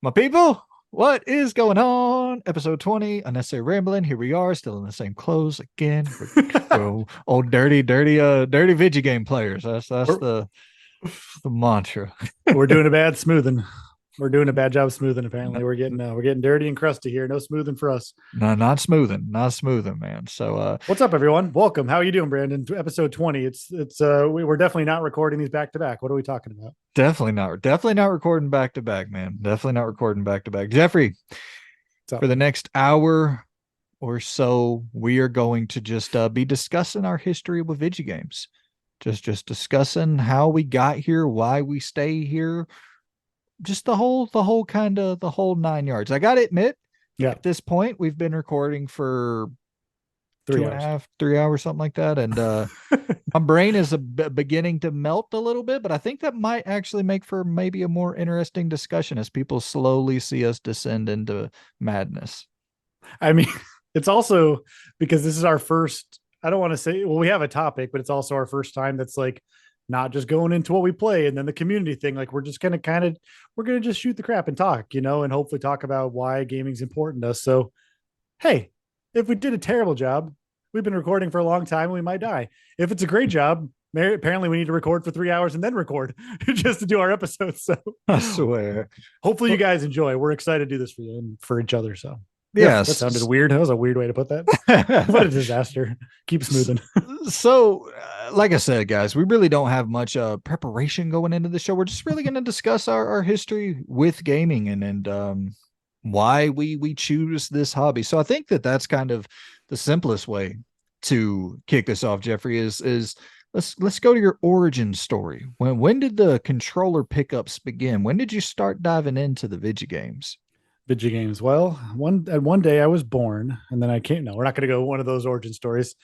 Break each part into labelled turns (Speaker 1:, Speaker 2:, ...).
Speaker 1: My people, what is going on? Episode 20, Unnecessary Rambling. Here we are, still in the same clothes again. We're old dirty video game players. That's
Speaker 2: We're
Speaker 1: the mantra.
Speaker 2: we're doing a bad smoothing. We're doing a bad job smoothing. Apparently, we're getting dirty and crusty here. No smoothing for us.
Speaker 1: No, not smoothing, man. So
Speaker 2: What's up, everyone? Welcome. How are you doing, Brandon? To episode 20. We're definitely not recording these back to back. What are we talking about?
Speaker 1: definitely not recording back to back, man. Definitely not recording back to back. Jeffrey,
Speaker 2: What's
Speaker 1: for
Speaker 2: up?
Speaker 1: the next hour or so, we are going to just be discussing our history with video games. Just discussing how we got here, why we stay here, just the whole 9 yards. I gotta admit,
Speaker 2: Yeah,
Speaker 1: at this point, we've been recording for two
Speaker 2: three
Speaker 1: and a
Speaker 2: hours.
Speaker 1: half, 3 hours, something like that, and my brain is beginning to melt a little bit. But I think that might actually make for maybe a more interesting discussion as people slowly see us descend into madness.
Speaker 2: I mean, it's also because this is our first. I don't want to say, well, we have a topic, but it's also our first time that's like not just going into what we play and then the community thing. Like we're just gonna we're gonna just shoot the crap and talk, and hopefully talk about why gaming's important to us. So hey, if we did a terrible job, we've been recording for a long time and we might die. If it's a great job, apparently we need to record for 3 hours and then record just to do our episodes. So
Speaker 1: I swear.
Speaker 2: hopefully you
Speaker 1: Well,
Speaker 2: guys enjoy. We're excited to do this for you and for each other. So yeah, that sounded
Speaker 1: yes.
Speaker 2: weird. That was a weird way to put that. What a disaster. Keep smoothing.
Speaker 1: So, like I said, guys, we really don't have much preparation going into the show. We're just really going to discuss our history with gaming and why we choose this hobby. So I think that that's kind of the simplest way to kick this off, Jeffrey. Is let's go to your origin story. When did the controller pickups begin? When did you start diving into the video games?
Speaker 2: Video games. Well, one day I was born, and then I came. No, we're not going to go one of those origin stories.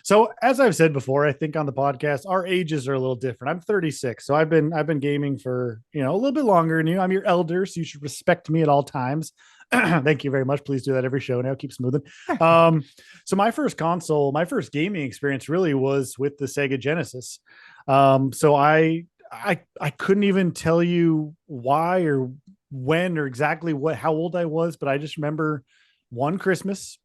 Speaker 2: So, as I've said before, I think on the podcast, our ages are a little different. I'm 36, so I've been gaming for a little bit longer than you. I'm your elder, so you should respect me at all times. Thank you very much. Please do that every show now. Keep smoothing. Um, so my first gaming experience really was with the Sega Genesis. So I couldn't even tell you why or when or exactly how old I was, but I just remember one Christmas,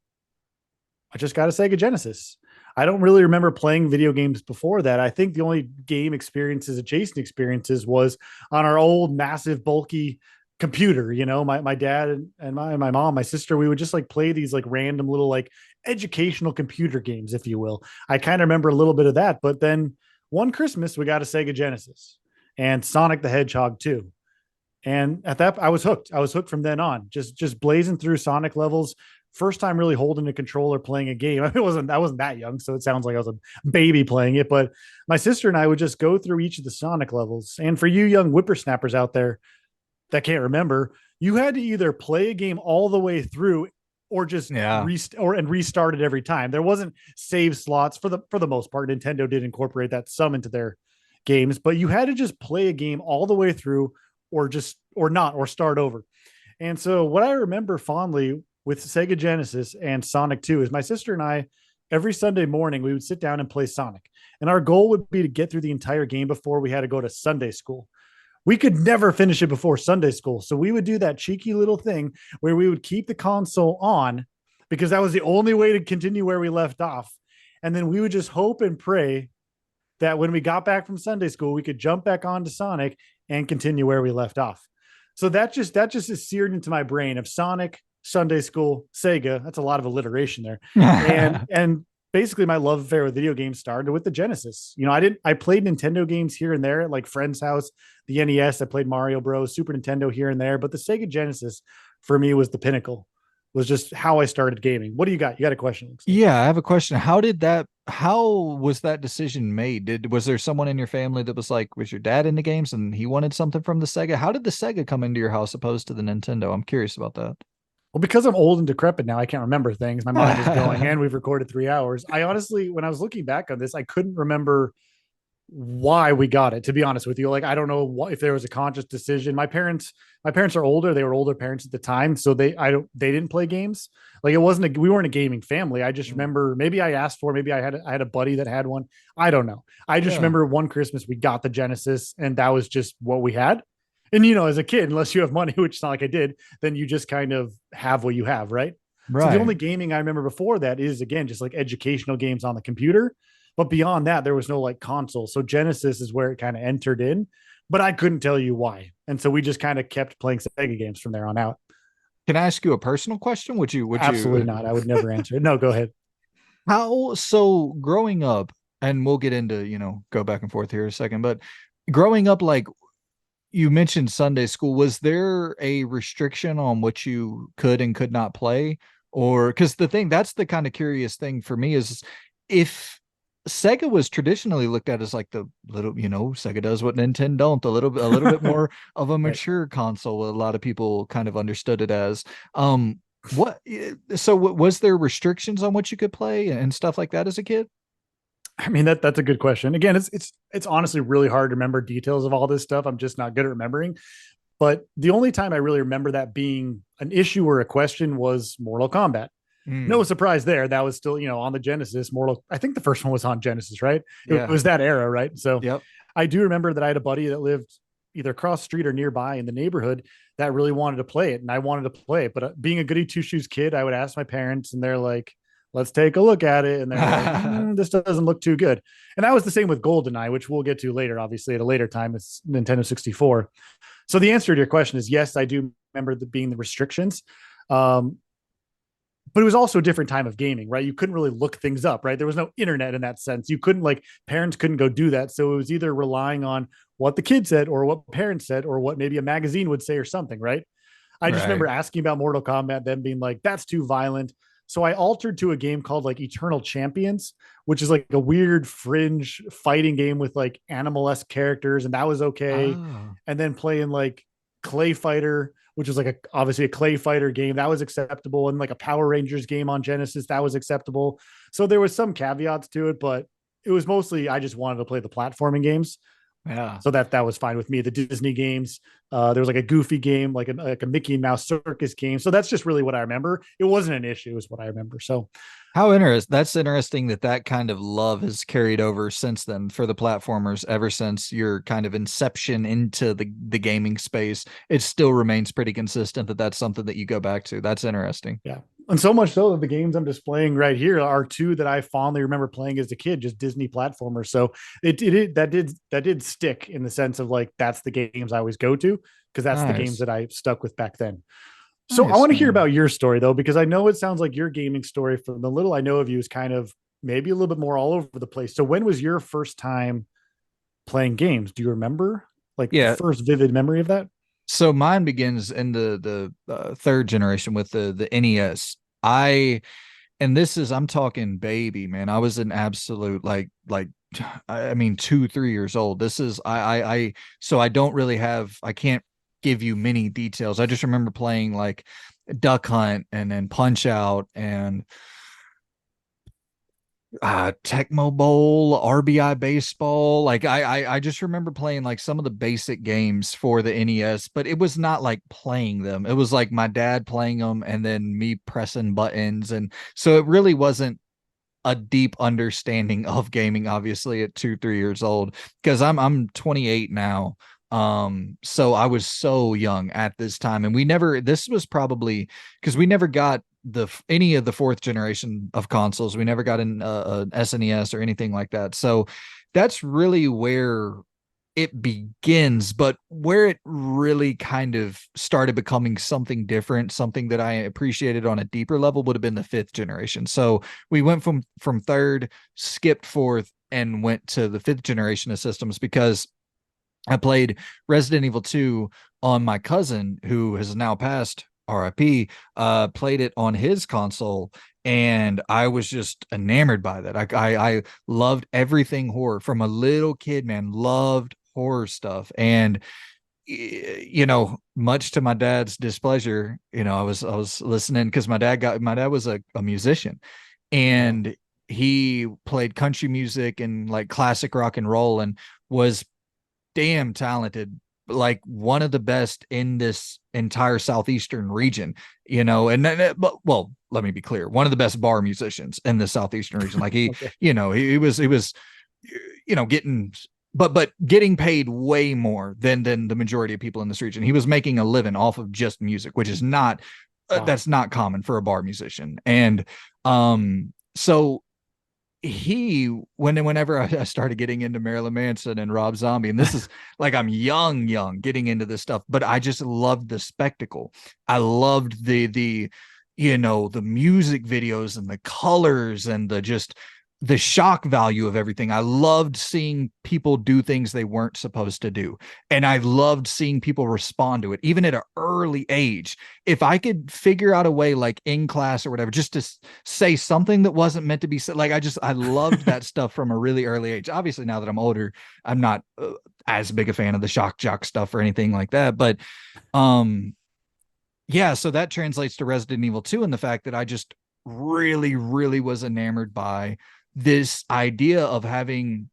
Speaker 2: I just got a Sega Genesis. I don't really remember playing video games before that. I think the only game experiences, adjacent experiences, was on our old, massive, bulky computer. My dad and my mom, my sister, we would just like play these like random little like educational computer games, if you will. I kind of remember a little bit of that, but then one Christmas we got a Sega Genesis and Sonic the Hedgehog too. And at that, I was hooked. I was hooked from then on, just blazing through Sonic levels. First time really holding a controller playing a game. I wasn't that young, so it sounds like I was a baby playing it. But my sister and I would just go through each of the Sonic levels. And for you young whippersnappers out there that can't remember, you had to either play a game all the way through or just
Speaker 1: Yeah.
Speaker 2: restart it every time. There wasn't save slots for the most part. Nintendo did incorporate that some into their games, but you had to just play a game all the way through or not or start over. And so what I remember fondly with Sega Genesis and Sonic 2 is my sister and I every Sunday morning we would sit down and play Sonic. And our goal would be to get through the entire game before we had to go to Sunday school. We could never finish it before Sunday school. So we would do that cheeky little thing where we would keep the console on because that was the only way to continue where we left off. And then we would just hope and pray that when we got back from Sunday school, we could jump back onto Sonic and continue where we left off. So that just is seared into my brain of Sonic, Sunday school, Sega. That's a lot of alliteration there. And basically my love affair with video games started with the Genesis. I played Nintendo games here and there at like friend's house, the NES. I played Mario Bros, Super Nintendo here and there, but the Sega Genesis for me was the pinnacle. Was just how I started gaming. What do you got? You got a question? Looks like.
Speaker 1: Yeah, I have a question. How was that decision made? Was there someone in your family that was like, was your dad into games and he wanted something from the Sega? How did the Sega come into your house opposed to the Nintendo? I'm curious about that.
Speaker 2: Well, because I'm old and decrepit now, I can't remember things. My mind is going, and we've recorded 3 hours. I honestly, when I was looking back on this, I couldn't remember why we got it. To be honest with you, like I don't know if there was a conscious decision. My parents are older. They were older parents at the time, so they didn't play games. Like it wasn't we weren't a gaming family. I just remember maybe I asked for, maybe I had a buddy that had one. I don't know. I just
Speaker 1: Yeah.
Speaker 2: remember one Christmas we got the Genesis, and that was just what we had. And as a kid, unless you have money, which is not like I did, then you just kind of have what you have, right? So the
Speaker 1: Right.
Speaker 2: only gaming I remember before that is again just like educational games on the computer. But beyond that, there was no like console. So Genesis is where it kind of entered in, but I couldn't tell you why. And so we just kind of kept playing Sega games from there on out.
Speaker 1: Can I ask you a personal question?
Speaker 2: Absolutely not. I would never answer it. No, go ahead.
Speaker 1: how, so growing up, and we'll get into, go back and forth here in a second, but growing up, like you mentioned Sunday school, was there a restriction on what you could and could not play? Or because that's the kind of curious thing for me is if Sega was traditionally looked at as like the little, Sega does what Nintendo don't, a little bit more of a
Speaker 2: Right.
Speaker 1: mature console. A lot of people kind of understood it as. What so was there restrictions on what you could play and stuff like that as a kid?
Speaker 2: I mean that's a good question. Again, it's honestly really hard to remember details of all this stuff. I'm just not good at remembering. But the only time I really remember that being an issue or a question was Mortal Kombat. No
Speaker 1: Mm,
Speaker 2: surprise there. That was still, on the Genesis. Mortal, I think the first one was on Genesis, right? It
Speaker 1: yeah.
Speaker 2: was that era, right? So
Speaker 1: Yep.
Speaker 2: I do remember that I had a buddy that lived either across the street or nearby in the neighborhood that really wanted to play it, and I wanted to play it. But being a goody two shoes kid, I would ask my parents, and they're like, "Let's take a look at it," and they're like, "This doesn't look too good." And that was the same with GoldenEye, which we'll get to later, obviously at a later time. It's Nintendo 64. So the answer to your question is yes, I do remember being the restrictions. Um, but it was also a different time of gaming, right? You couldn't really look things up, right? There was no internet in that sense. You couldn't like parents couldn't go do that. So it was either relying on what the kid said or what parents said or what maybe a magazine would say or something, right? I just
Speaker 1: Right.
Speaker 2: remember asking about Mortal Kombat, them being like, that's too violent. So I altered to a game called like Eternal Champions, which is like a weird fringe fighting game with like animal-esque characters, and that was okay.
Speaker 1: Oh.
Speaker 2: And then playing like Clay Fighter, which was like obviously a Clay Fighter game, that was acceptable, and like a Power Rangers game on Genesis, that was acceptable. So there was some caveats to it, but it was mostly I just wanted to play the platforming games.
Speaker 1: Yeah.
Speaker 2: So that was fine with me. The Disney games, there was like a Goofy game, like a Mickey Mouse Circus game. So that's just really what I remember. It wasn't an issue, is what I remember. So
Speaker 1: How interesting. That's interesting that kind of love has carried over since then for the platformers ever since your kind of inception into the gaming space. It still remains pretty consistent that's something that you go back to. That's interesting.
Speaker 2: yeah, and so much so that the games I'm displaying right here are two that I fondly remember playing as a kid, just Disney platformers. So that did stick in the sense of like that's the games I always go to because that's the games
Speaker 1: Nice.
Speaker 2: that I stuck with back then. So I
Speaker 1: Nice,
Speaker 2: want to hear
Speaker 1: man.
Speaker 2: about your story though, because I know it sounds like your gaming story from the little I know of you is kind of maybe a little bit more all over the place. So when was your first time playing games? Do you remember like the
Speaker 1: Yeah.
Speaker 2: first vivid memory of that?
Speaker 1: So mine begins in the third generation with the NES. And this is, I'm talking baby, man. I was an absolute like I mean 2 3 years old. This is I so I don't really have, I can't give you many details. I just remember playing like Duck Hunt and then Punch Out and Tecmo Bowl, RBI baseball. Like I just remember playing like some of the basic games for the NES, but it was not like playing them. It was like my dad playing them and then me pressing buttons. And so it really wasn't a deep understanding of gaming, obviously, at 2 3 years old, because I'm 28 now. So I was so young at this time, and we never, this was probably because we never got any of the fourth generation of consoles. We never got an SNES or anything like that. So that's really where it begins, but where it really kind of started becoming something different, something that I appreciated on a deeper level, would have been the fifth generation. So we went from third, skipped fourth, and went to the fifth generation of systems because I played Resident Evil 2 on my cousin who has now passed, RIP, played it on his console, and I was just enamored by that. I loved everything horror from a little kid, man, loved horror stuff. And much to my dad's displeasure, I was listening because my dad was a musician,
Speaker 2: Wow.
Speaker 1: and he played country music and like classic rock and roll and was damn talented, like one of the best in this entire southeastern region, and then, but well, let me be clear, one of the best bar musicians in the southeastern region. Like he,
Speaker 2: Okay.
Speaker 1: he was getting but getting paid way more than the majority of people in this region. He was making a living off of just music, which is not
Speaker 2: Wow.
Speaker 1: that's not common for a bar musician. And so whenever I started getting into Marilyn Manson and Rob Zombie, and this is like I'm young getting into this stuff, but I just loved the spectacle. I loved the the music videos and the colors and the shock value of everything. I loved seeing people do things they weren't supposed to do. And I loved seeing people respond to it, even at an early age. If I could figure out a way, like in class or whatever, just to say something that wasn't meant to be said, like I loved that stuff from a really early age. Obviously, now that I'm older, I'm not as big a fan of the shock jock stuff or anything like that. But yeah, so that translates to Resident Evil 2 and the fact that I just really was enamored by this idea of having,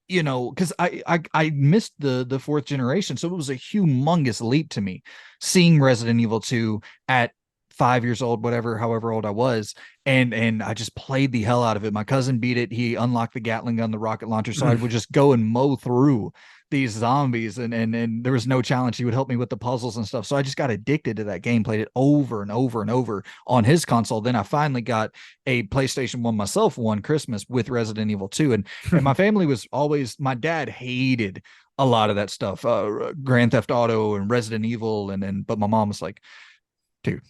Speaker 1: because I missed the fourth generation, so it was a humongous leap to me seeing Resident Evil 2 at 5 years old, whatever, however old I was, and I just played the hell out of it. My cousin beat it. He unlocked the Gatling gun, the rocket launcher, so I would just go and mow through these zombies, and there was no challenge. He would help me with the puzzles and stuff. So I just got addicted to that game, played it over and over and over on his console. Then I finally got a PlayStation 1 myself one Christmas with Resident Evil 2. And my family was always, my dad hated a lot of that stuff, Grand Theft Auto and Resident Evil, but my mom was like, dude,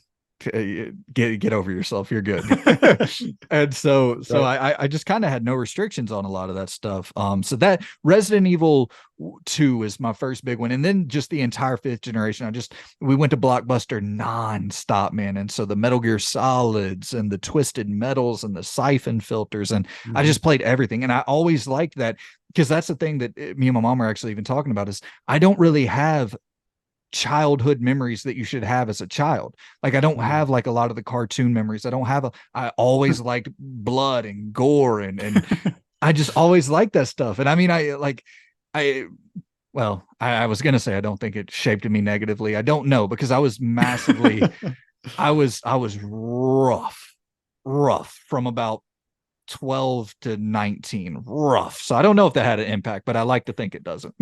Speaker 1: get over yourself, you're good. And so
Speaker 2: Right.
Speaker 1: I just kind of had no restrictions on a lot of that stuff. So that Resident Evil 2 is my first big one, and then just the entire fifth generation. We went to Blockbuster nonstop, man. And so the Metal Gear Solids and the Twisted Metals and the Siphon Filters, and I
Speaker 2: Mhm.
Speaker 1: just played everything. And I always liked that, because that's the thing that me and my mom are actually even talking about, is I don't really have childhood memories that you should have as a child. Like I don't
Speaker 2: Mhm.
Speaker 1: have like a lot of the cartoon memories. I always liked blood and gore, and I just always liked that stuff. And I mean, I I was gonna say I don't think it shaped me negatively. I don't know, because I was massively I was rough from about 12 to 19, rough. So I don't know if that had an impact, but I like to think it doesn't.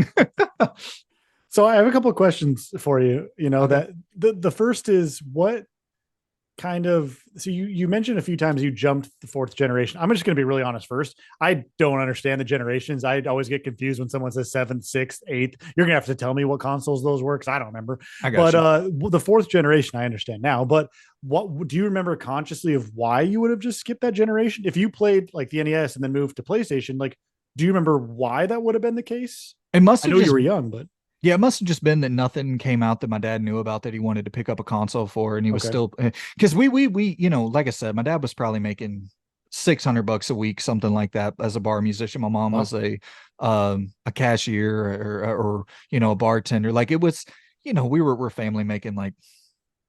Speaker 2: So I have a couple of questions for you. You know,
Speaker 1: Okay.
Speaker 2: that the first is what kind of, so you mentioned a few times you jumped the fourth generation. I'm just going to be really honest first. I don't understand the generations. I always get confused when someone says seventh, sixth, eighth. You're gonna have to tell me what consoles those were, because I don't remember.
Speaker 1: I got
Speaker 2: But
Speaker 1: you.
Speaker 2: the fourth generation I understand now. But what do you remember consciously of why you would have just skipped that generation if you played like the NES and then moved to PlayStation? Like, do you remember why that would have been the case?
Speaker 1: It must
Speaker 2: I
Speaker 1: have
Speaker 2: know you
Speaker 1: just
Speaker 2: were young, but
Speaker 1: Yeah, it must have just been that nothing came out that my dad knew about that he wanted to pick up a console for, and he was
Speaker 2: okay.
Speaker 1: still, because we like I said, my dad was probably making $600 a week, something like that, as a bar musician. My mom was
Speaker 2: Wow.
Speaker 1: a cashier, or a bartender. Like it was, we're family making like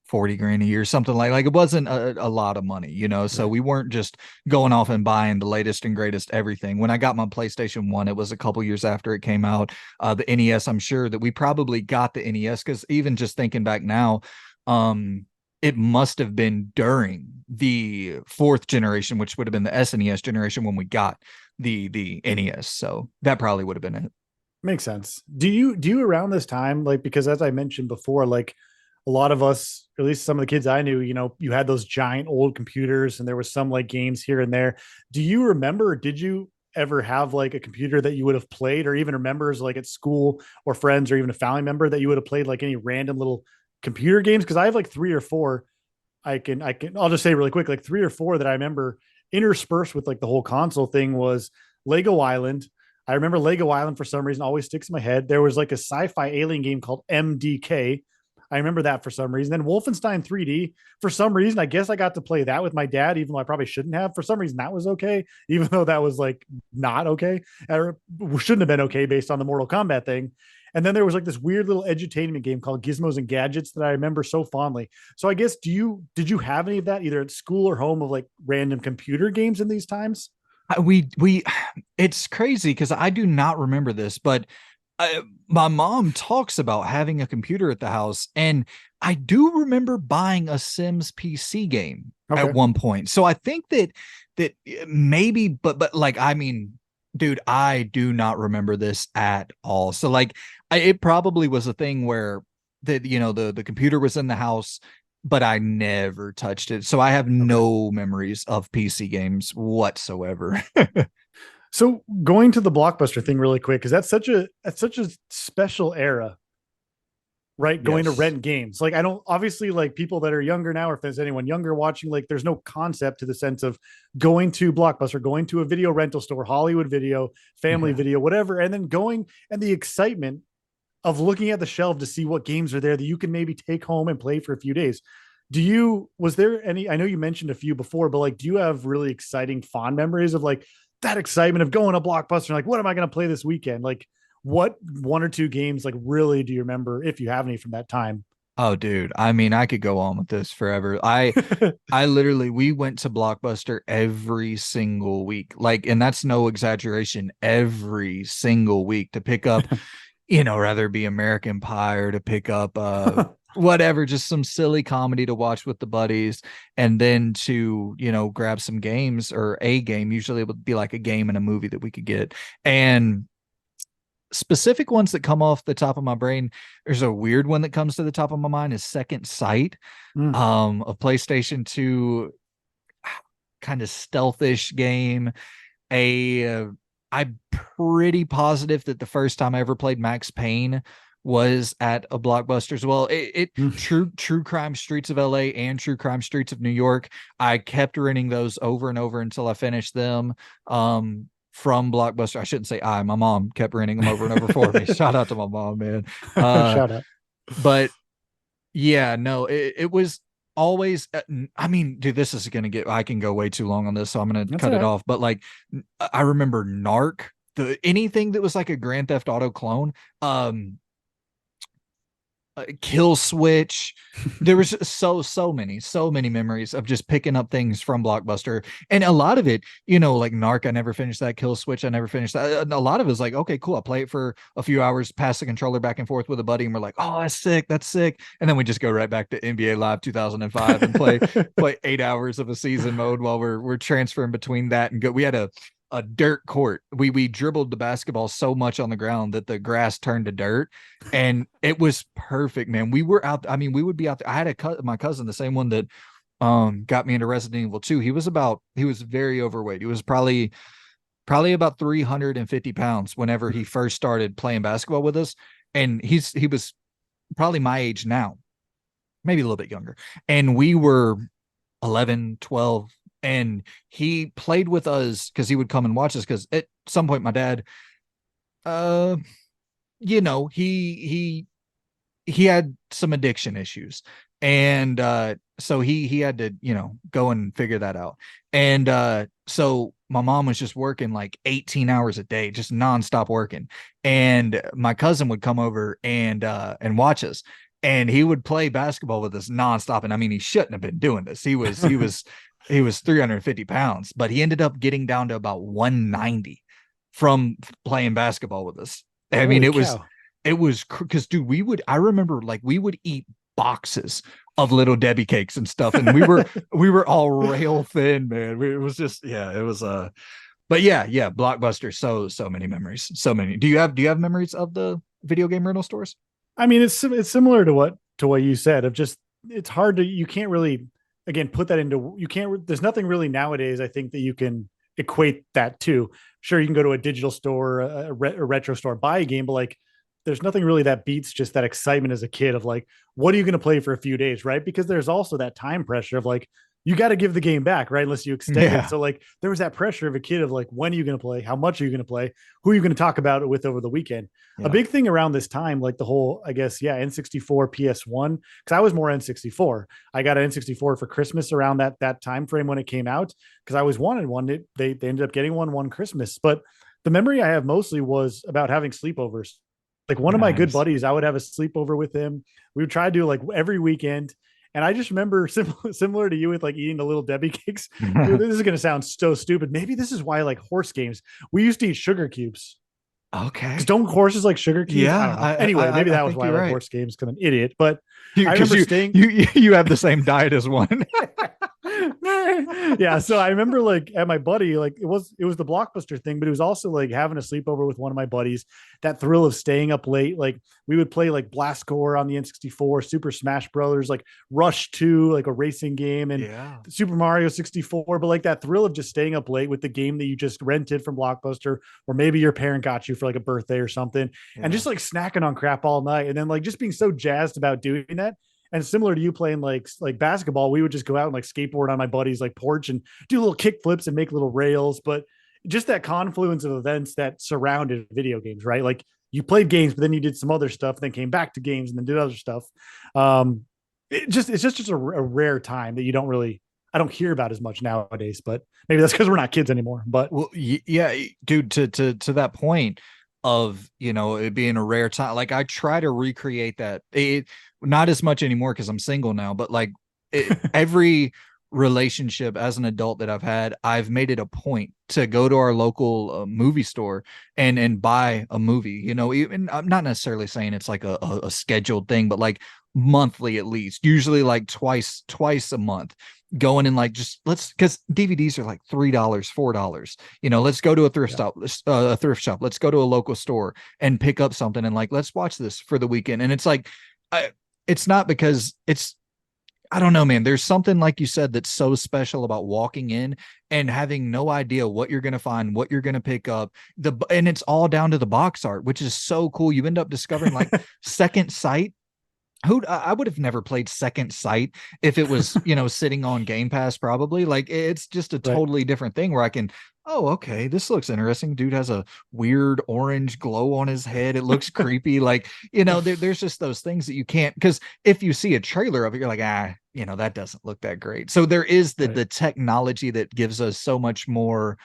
Speaker 1: 40 grand a year, something like it wasn't a lot of money, so
Speaker 2: Right.
Speaker 1: we weren't just going off and buying the latest and greatest everything. When I got my PlayStation 1, it was a couple years after it came out. The NES, I'm sure that we probably got the NES, because even just thinking back now, um it must have been during the fourth generation, which would have been the SNES generation, when we got the NES. So that probably would have been it.
Speaker 2: Makes sense. Do you around this time, like, because as I mentioned before, like a lot of us, or at least some of the kids I knew, you had those giant old computers and there was some like games here and there. Do you remember, or did you ever have like a computer that you would have played, or even remembers like at school or friends or even a family member that you would have played like any random little computer games? Because I have like three or four. I'll just say really quick, like three or four that I remember interspersed with like the whole console thing was Lego Island. I remember Lego Island for some reason always sticks in my head. There was like a sci-fi alien game called MDK. I remember that for some reason. Then Wolfenstein 3D. For some reason, I guess I got to play that with my dad, even though I probably shouldn't have. For some reason, that was okay, even though that was like not okay, or shouldn't have been okay based on the Mortal Kombat thing. And then there was like this weird little edutainment game called Gizmos and Gadgets that I remember so fondly. So I guess did you have any of that either at school or home, of like random computer games in these times?
Speaker 1: We it's crazy because I do not remember this, but my mom talks about having a computer at the house, and I do remember buying a Sims PC game at
Speaker 2: Okay.
Speaker 1: one point. So I think that maybe, but like, I mean, Dude, I do not remember this at all. So like it probably was a thing where the computer was in the house, but I never touched it. So I have
Speaker 2: Okay.
Speaker 1: no memories of PC games whatsoever.
Speaker 2: So going to the Blockbuster thing really quick, because that's such a special era, right? Going to
Speaker 1: Yes.
Speaker 2: rent games. Like I don't obviously like people that are younger now, or if there's anyone younger watching, like there's no concept to the sense of going to Blockbuster, going to a video rental store, Hollywood Video, Family
Speaker 1: Yeah.
Speaker 2: Video, whatever, and then going and the excitement of looking at the shelf to see what games are there that you can maybe take home and play for a few days. Was there any, I know you mentioned a few before, but like, do you have really exciting, fond memories of like that excitement of going to Blockbuster? Like, what am I going to play this weekend? Like, what one or two games like really do you remember if you have any from that time?
Speaker 1: Oh, dude. I mean, I could go on with this forever. I literally we went to Blockbuster every single week. Like, and that's no exaggeration, every single week to pick up, rather be American Pie or to pick up whatever, just some silly comedy to watch with the buddies, and then to, grab some games or a game. Usually it would be like a game and a movie that we could get. And specific ones that come off the top of my brain, there's a weird one that comes to the top of my mind is Second Sight,
Speaker 2: Mm.
Speaker 1: a PlayStation 2 kind of stealthish game. I'm pretty positive that the first time I ever played Max Payne was at a Blockbuster as well. It
Speaker 2: Mm.
Speaker 1: True Crime Streets of LA and True Crime Streets of New York. I kept renting those over and over until I finished them. From Blockbuster. I shouldn't say my mom kept renting them over and over for me. Shout out to my mom, man.
Speaker 2: Shout out.
Speaker 1: But yeah, no, it was always, I mean, dude, this is gonna I can go way too long on this, so I'm gonna
Speaker 2: That's all
Speaker 1: cut it
Speaker 2: right.
Speaker 1: off. But like, I remember Narc, anything that was like a Grand Theft Auto clone. Kill Switch. There was so many memories of just picking up things from Blockbuster, and a lot of it, like Narc. I never finished that. Kill Switch. I never finished that. A lot of it was like, okay, cool. I play it for a few hours, pass the controller back and forth with a buddy, and we're like, oh, that's sick, that's sick, and then we just go right back to NBA Live 2005 and play 8 hours of a season mode while we're transferring between that and go. We had a dirt court. We dribbled the basketball so much on the ground that the grass turned to dirt, and it was perfect, man. We were out. I mean, we would be out there. I had my cousin, the same one that got me into Resident Evil 2. He was very overweight. He was probably about 350 pounds whenever he first started playing basketball with us, and he was probably my age now, maybe a little bit younger, and we were 11, 12, and he played with us because he would come and watch us because at some point my dad, uh he had some addiction issues, and so he had to go and figure that out. And so my mom was just working like 18 hours a day, just nonstop working, and my cousin would come over and watch us, and he would play basketball with us nonstop. And I mean, he shouldn't have been doing this. He was 350 pounds, but he ended up getting down to about 190 from playing basketball with us. I mean,
Speaker 2: Holy
Speaker 1: it
Speaker 2: cow.
Speaker 1: was because, dude, I remember like we would eat boxes of little Debbie cakes and stuff, and we were all rail thin, man. It was just, yeah, it was but yeah, Blockbuster. So many memories, so many. Do you have memories of the video game rental stores?
Speaker 2: I mean, it's similar to what you said of just it's hard to you can't really again put that into you can't there's nothing really nowadays I think that you can equate that to. Sure, you can go to a digital store, a retro store, buy a game, but like there's nothing really that beats just that excitement as a kid of like what are you going to play for a few days, right? Because there's also that time pressure of like you got to give the game back, right? Unless you extend it.
Speaker 1: Yeah,
Speaker 2: So like there was that pressure of a kid of like when are you going to play? How much are you going to play? Who are you going to talk about it with over the weekend? A
Speaker 1: yeah.
Speaker 2: big thing around this time, like the whole, I guess, yeah, N64, PS1, because I was more N64. I got an N64 for Christmas around that time frame when it came out because I always wanted one. They ended up getting one Christmas, but the memory I have mostly was about having sleepovers. Like one of my good
Speaker 1: Nice.
Speaker 2: buddies, I would have a sleepover with him. We would try to do like every weekend. And I just remember similar to you with like eating the little Debbie cakes. This is going to sound so stupid. Maybe this is why I like horse games. We used to eat sugar cubes because
Speaker 1: Okay.
Speaker 2: don't horses like sugar cubes? I
Speaker 1: Yeah,
Speaker 2: don't know.
Speaker 1: I
Speaker 2: Anyway,
Speaker 1: I
Speaker 2: maybe
Speaker 1: I
Speaker 2: that was
Speaker 1: think
Speaker 2: why I
Speaker 1: you're
Speaker 2: like
Speaker 1: right.
Speaker 2: horse games because I'm an idiot. But I
Speaker 1: Because
Speaker 2: remember
Speaker 1: you,
Speaker 2: staying.
Speaker 1: you you have the same diet as one.
Speaker 2: Yeah, so I remember like at my buddy, like it was the Blockbuster thing, but it was also like having a sleepover with one of my buddies. That thrill of staying up late, like we would play like Blastcore on the N64, Super Smash Brothers, like Rush 2, like a racing game, and
Speaker 1: Yeah.
Speaker 2: Super Mario 64. But like that thrill of just staying up late with the game that you just rented from Blockbuster, or maybe your parent got you for like a birthday or something, and
Speaker 1: Yeah.
Speaker 2: just like snacking on crap all night, and then like just being so jazzed about doing that. And similar to you playing like basketball, we would just go out and like skateboard on my buddy's like porch and do little kick flips and make little rails. But just that confluence of events that surrounded video games, right? Like you played games, but then you did some other stuff, then came back to games and then did other stuff. It's just a rare time that you don't really I don't hear about as much nowadays, but maybe that's because we're not kids anymore. But
Speaker 1: Well, yeah, dude, to that point of, it being a rare time, like I try to recreate that. Not as much anymore because I'm single now, but like every relationship as an adult that I've had, I've made it a point to go to our local movie store and buy a movie. Even I'm not necessarily saying it's like a scheduled thing, but like monthly at least, usually like twice a month, going and like just because DVDs are like $3, $4. Let's go to a thrift
Speaker 2: yeah,
Speaker 1: shop, let's go to a local store and pick up something and like let's watch this for the weekend. And it's like, it's not because I don't know, man. There's something, like you said, that's so special about walking in and having no idea what you're going to find, what you're going to pick up. And it's all down to the box art, which is so cool. You end up discovering like Second Sight. I would have never played Second Sight if it was, sitting on Game Pass, probably. Like it's just a
Speaker 2: right.
Speaker 1: totally different thing where I can, oh, okay, this looks interesting. Dude has a weird orange glow on his head. It looks creepy. Like, there's just those things that you can't, because if you see a trailer of it, you're like, that doesn't look that great. So there is the
Speaker 2: Right.
Speaker 1: the technology that gives us so much more,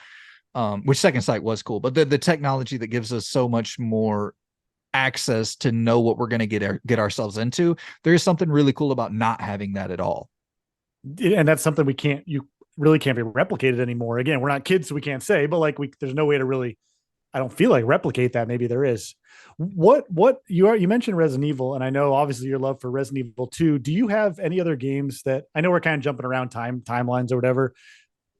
Speaker 1: which Second Sight was cool, but the technology that gives us so much more access to know what we're going to get ourselves into. There's something really cool about not having that at all.
Speaker 2: And that's something you really can't be replicated anymore. Again, we're not kids, so we can't say, but like there's no way to really, I don't feel like replicate that. Maybe there is. What you mentioned Resident Evil, and I know obviously your love for Resident Evil 2. Do you have any other games that I know we're kind of jumping around timelines or whatever,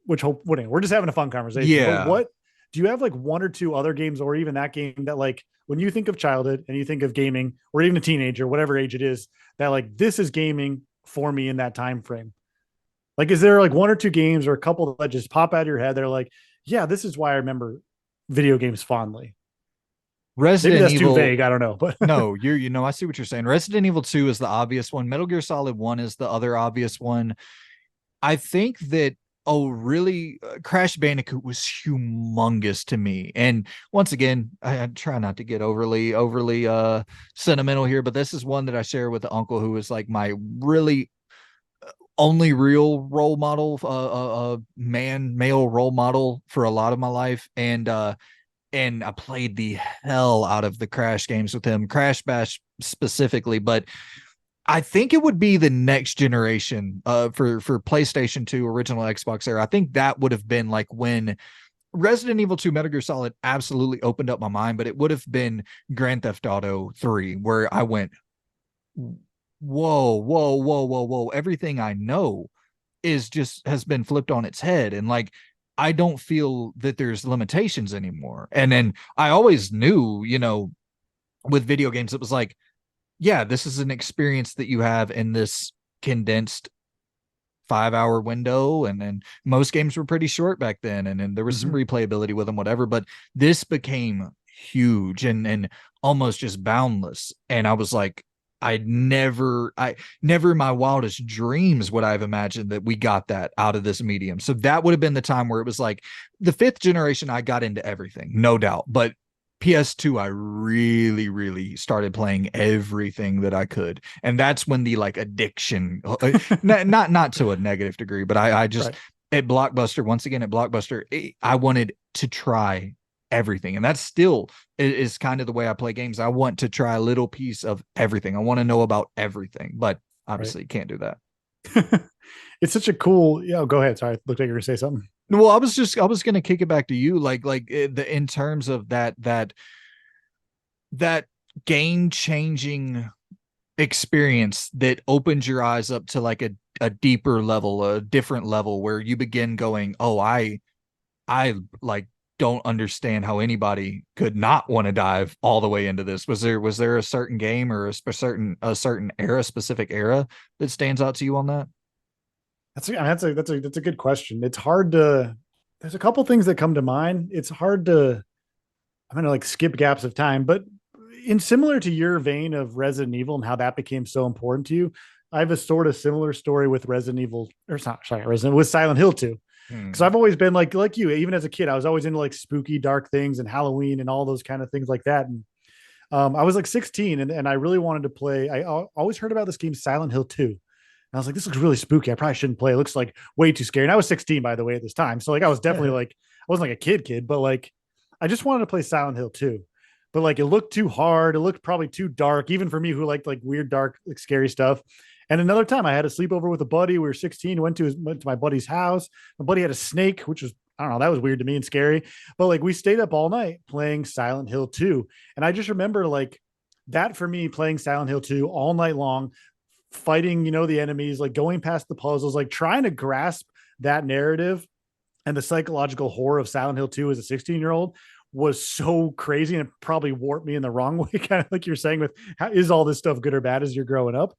Speaker 2: which we're just having a fun conversation, but
Speaker 1: Yeah.
Speaker 2: what do you have like one or two other games or even that game that like when you think of childhood and you think of gaming or even a teenager, whatever age it is, that like this is gaming for me in that time frame? Like, is there like one or two games or a couple that just pop out of your head? They're like, yeah, this is why I remember video games fondly. Maybe
Speaker 1: Resident
Speaker 2: that's too
Speaker 1: Evil.
Speaker 2: vague. I don't know, but
Speaker 1: No, I see what you're saying. Resident Evil 2 is the obvious one. Metal Gear Solid 1 is the other obvious one. I think that, really, Crash Bandicoot was humongous to me. And once again, I try not to get overly sentimental here, but this is one that I share with the uncle who is like my really only real role model, male role model for a lot of my life. And I played the hell out of the Crash games with him, Crash Bash specifically, but I think it would be the next generation for PlayStation 2, original Xbox era. I think that would have been like when Resident Evil 2, Metal Gear Solid absolutely opened up my mind, but it would have been Grand Theft Auto 3, where I went, whoa, whoa, whoa, whoa, whoa. Everything I know has been flipped on its head. And like, I don't feel that there's limitations anymore. And then I always knew, with video games, it was like, yeah, this is an experience that you have in this condensed 5-hour window. And then most games were pretty short back then. And then there was some
Speaker 2: mm-hmm.
Speaker 1: replayability with them, whatever. But this became huge and almost just boundless. And I was like, I never in my wildest dreams would I have imagined that we got that out of this medium. So that would have been the time where it was like the fifth generation. I got into everything, no doubt. But PS2, I really, really started playing everything that I could. And that's when the like addiction, not to a negative degree, but I just,
Speaker 2: Right.
Speaker 1: at Blockbuster, once again, at Blockbuster, I wanted to try everything. And that's still is kind of the way I play games. I want to try a little piece of everything. I want to know about everything, but
Speaker 2: Right.
Speaker 1: obviously you can't do that.
Speaker 2: It's such a cool, yeah, go ahead. Sorry. Looked like you were going to say something.
Speaker 1: Well, I was going to kick it back to you. In terms of that game changing experience that opens your eyes up to like a deeper level, a different level where you begin going, oh, I like don't understand how anybody could not want to dive all the way into this. Was there a certain game or a certain era, specific era that stands out to you on that?
Speaker 2: That's a good question. It's hard to. There's a couple things that come to mind. It's hard to. I'm gonna like skip gaps of time, but in similar to your vein of Resident Evil and how that became so important to you, I have a sort of similar story with Resident Evil, or it's not sorry, Resident with Silent Hill 2. Because
Speaker 1: Hmm.
Speaker 2: I've always been like you, even as a kid, I was always into like spooky, dark things and Halloween and all those kind of things like that. And I was like 16 and I really wanted to play. Always heard about this game, Silent Hill 2. And I was like, this looks really spooky. I probably shouldn't play. It looks like way too scary. And I was 16, by the way, at this time. So like I was definitely like, I wasn't like a kid, but like I just wanted to play Silent Hill 2. But like it looked too hard. It looked probably too dark, even for me who liked like weird, dark, like scary stuff. And another time I had a sleepover with a buddy. We were 16, went to my buddy's house. My buddy had a snake, which was, I don't know, that was weird to me and scary. But like we stayed up all night playing Silent Hill 2. And I just remember like that for me playing Silent Hill 2 all night long, fighting, the enemies, like going past the puzzles, like trying to grasp that narrative and the psychological horror of Silent Hill 2 as a 16-year-old was so crazy and it probably warped me in the wrong way, kind of like you're saying with how is all this stuff good or bad as you're growing up.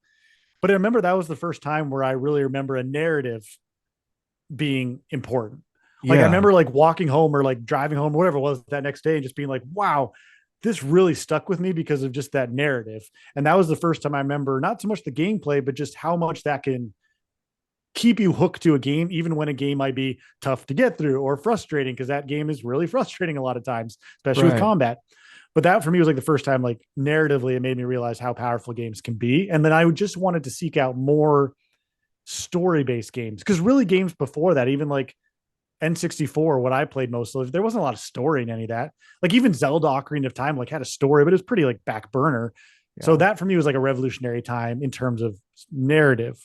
Speaker 2: But I remember that was the first time where I really remember a narrative being important. Like I
Speaker 1: Yeah.
Speaker 2: remember like walking home or like driving home, whatever it was that next day, and just being like, wow, this really stuck with me because of just that narrative. And that was the first time I remember not so much the gameplay, but just how much that can keep you hooked to a game, even when a game might be tough to get through or frustrating, because that game is really frustrating a lot of times, especially with
Speaker 1: Right.
Speaker 2: combat. But that for me was like the first time, like narratively, it made me realize how powerful games can be. And then I just wanted to seek out more story based games because really games before that, even like N64, what I played most of, there wasn't a lot of story in any of that. Like even Zelda Ocarina of Time, like had a story, but it was pretty like back burner. So
Speaker 1: Yeah.
Speaker 2: that for me was like a revolutionary time in terms of narrative.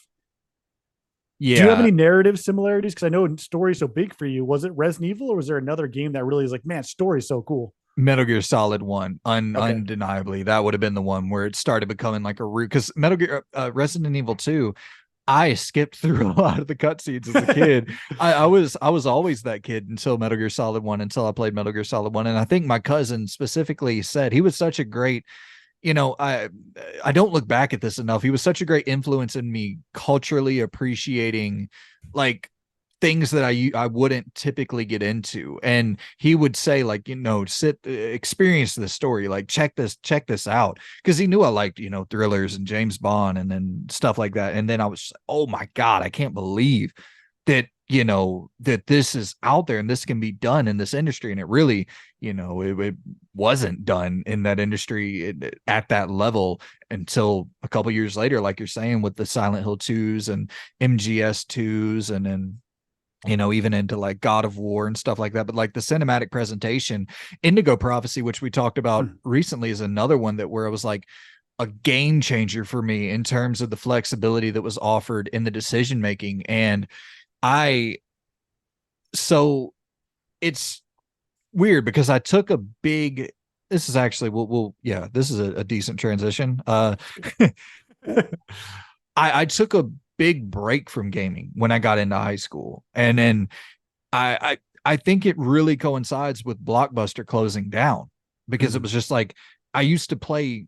Speaker 2: Do you have
Speaker 1: Yeah.
Speaker 2: any narrative similarities? Because I know story is so big for you. Was it Resident Evil or was there another game that really is like, man, story is so cool?
Speaker 1: Metal Gear Solid 1,
Speaker 2: Okay.
Speaker 1: undeniably, that would have been the one where it started becoming like a root. Because Metal Gear, Resident Evil 2, I skipped through a lot of the cutscenes as a kid. I was always that kid until Metal Gear Solid 1, until I played Metal Gear Solid 1. And I think my cousin specifically said he was such a great, I don't look back at this enough. He was such a great influence in me culturally appreciating like things that I wouldn't typically get into. And he would say like, sit experience this story, like check this out, because he knew I liked, thrillers and James Bond and then stuff like that. And then I was just, oh my God, I can't believe that that this is out there and this can be done in this industry. And it really, it wasn't done in that industry at that level until a couple years later, like you're saying, with the Silent Hill 2s and MGS 2s, and then even into like God of War and stuff like that. But like the cinematic presentation, Indigo Prophecy, which we talked about recently, is another one that where it was like a game changer for me in terms of the flexibility that was offered in the decision making. And I so it's weird because I took a big, this is actually, yeah, this is a decent transition. I took a big break from gaming when I got into high school. And then I think it really coincides with Blockbuster closing down, because it was just like I used to play,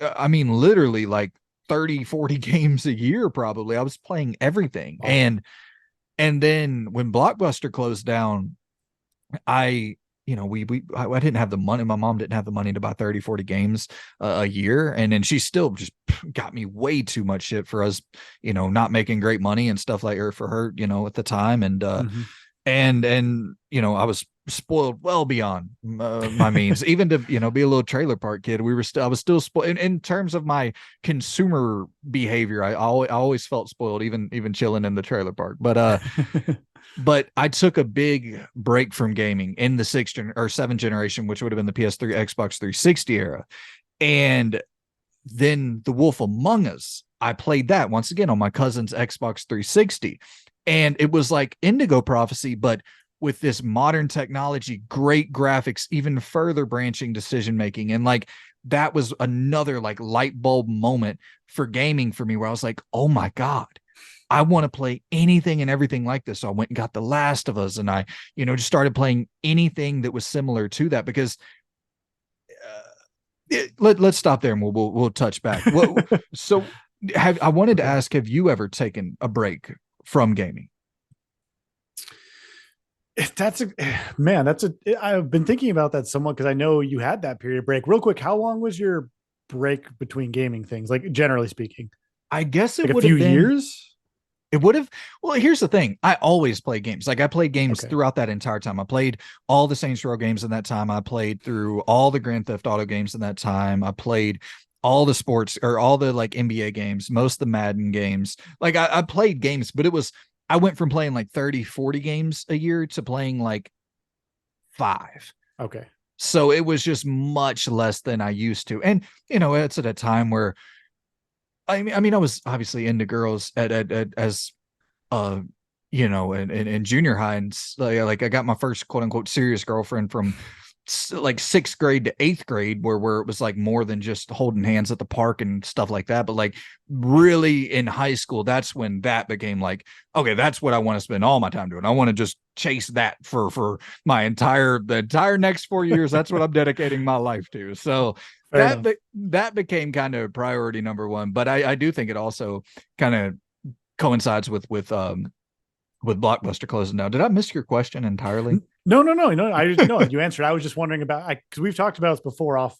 Speaker 1: I mean, literally like 30, 40 games a year, probably. I was playing everything.
Speaker 2: Wow.
Speaker 1: And then when Blockbuster closed down, I, I didn't have the money. My mom didn't have the money to buy 30, 40 games a year. And then she still just got me way too much shit for us, not making great money and stuff like her for her, at the time.
Speaker 2: Mm-hmm.
Speaker 1: And I was spoiled well beyond my means, even to be a little trailer park kid. I was still spoiled in terms of my consumer behavior. I always felt spoiled, even chilling in the trailer park. But I took a big break from gaming in the seventh generation, which would have been the PS3, Xbox 360 era. And then The Wolf Among Us, I played that once again on my cousin's Xbox 360. And it was like Indigo Prophecy, but with this modern technology, great graphics, even further branching decision making. And like that was another like light bulb moment for gaming for me, where I was like, oh my God, I want to play anything and everything like this. So I went and got The Last of Us, and I, just started playing anything that was similar to that because let's stop there and we'll touch back. So I wanted to
Speaker 2: Okay.
Speaker 1: ask, have you ever taken a break from gaming?
Speaker 2: That's a man. I've been thinking about that somewhat because I know you had that period of break. Real quick, how long was your break between gaming things? Like generally speaking,
Speaker 1: I guess it
Speaker 2: like a
Speaker 1: would
Speaker 2: few
Speaker 1: have been
Speaker 2: years.
Speaker 1: It would have. Well, here's the thing. I always play games. Like I played games
Speaker 2: Okay.
Speaker 1: throughout that entire time. I played all the Saints Row games in that time. I played through all the Grand Theft Auto games in that time. I played all the sports or all the like NBA games, most of the Madden games. Like I played games, but I went from playing like 30, 40 games a year to playing like five.
Speaker 2: Okay.
Speaker 1: So it was just much less than I used to. And, it's at a time where I mean, I was obviously into girls as uh in junior high, and like I got my first quote unquote serious girlfriend from like sixth grade to eighth grade, where it was like more than just holding hands at the park and stuff like that. But like really in high school, that's when that became like, okay, that's what I want to spend all my time doing. I want to just chase that for the entire next 4 years. That's what I'm dedicating my life to. So
Speaker 2: Fair enough.
Speaker 1: that became kind of priority number one. But I do think it also kind of coincides with Blockbuster closing down. Did I miss your question entirely?
Speaker 2: No, no, no, no. I just no. You answered. I was just wondering about because we've talked about this before off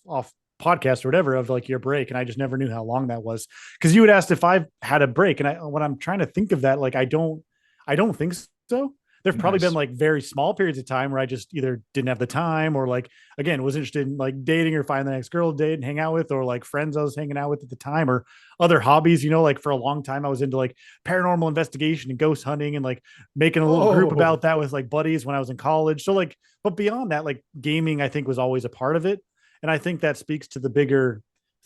Speaker 2: podcast or whatever of like your break, and I just never knew how long that was because you had asked if I've had a break, and when I'm trying to think of that, like I don't think so. There've probably been
Speaker 1: Nice.
Speaker 2: like very small periods of time where I just either didn't have the time or like again was interested in like dating or finding the next girl to date and hang out with or like friends I was hanging out with at the time or other hobbies. Like for a long time I was into like paranormal investigation and ghost hunting and like making a little group
Speaker 1: Oh,
Speaker 2: about that with like buddies when I was in college. So like, but beyond that, like gaming, I think was always a part of it. And I think that speaks to the bigger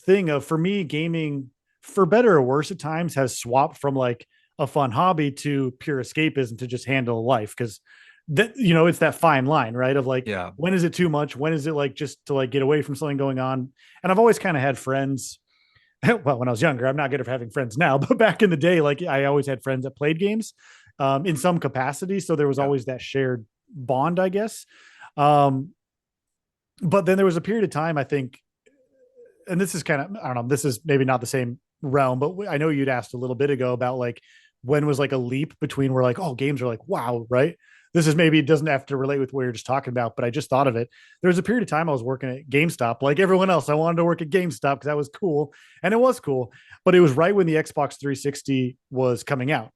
Speaker 2: thing of for me, gaming, for better or worse at times, has swapped from like a fun hobby to pure escapism to just handle life. Cause that, it's that fine line, right? Of like,
Speaker 1: yeah.
Speaker 2: when is it too much? When is it like just to like get away from something going on? And I've always kind of had friends well, when I was younger, I'm not good at having friends now, but back in the day, like I always had friends that played games in some capacity. So there was
Speaker 1: Yeah.
Speaker 2: always that shared bond, I guess. Um, but then there was a period of time, I think, and this is kind of, I don't know, this is maybe not the same realm, but I know you'd asked a little bit ago about like when was like a leap between where like, oh, games are like, wow, right? This is maybe it doesn't have to relate with what you're just talking about, but I just thought of it. There was a period of time I was working at GameStop, like everyone else. I wanted to work at GameStop because that was cool, and it was cool. But it was right when the Xbox 360 was coming out,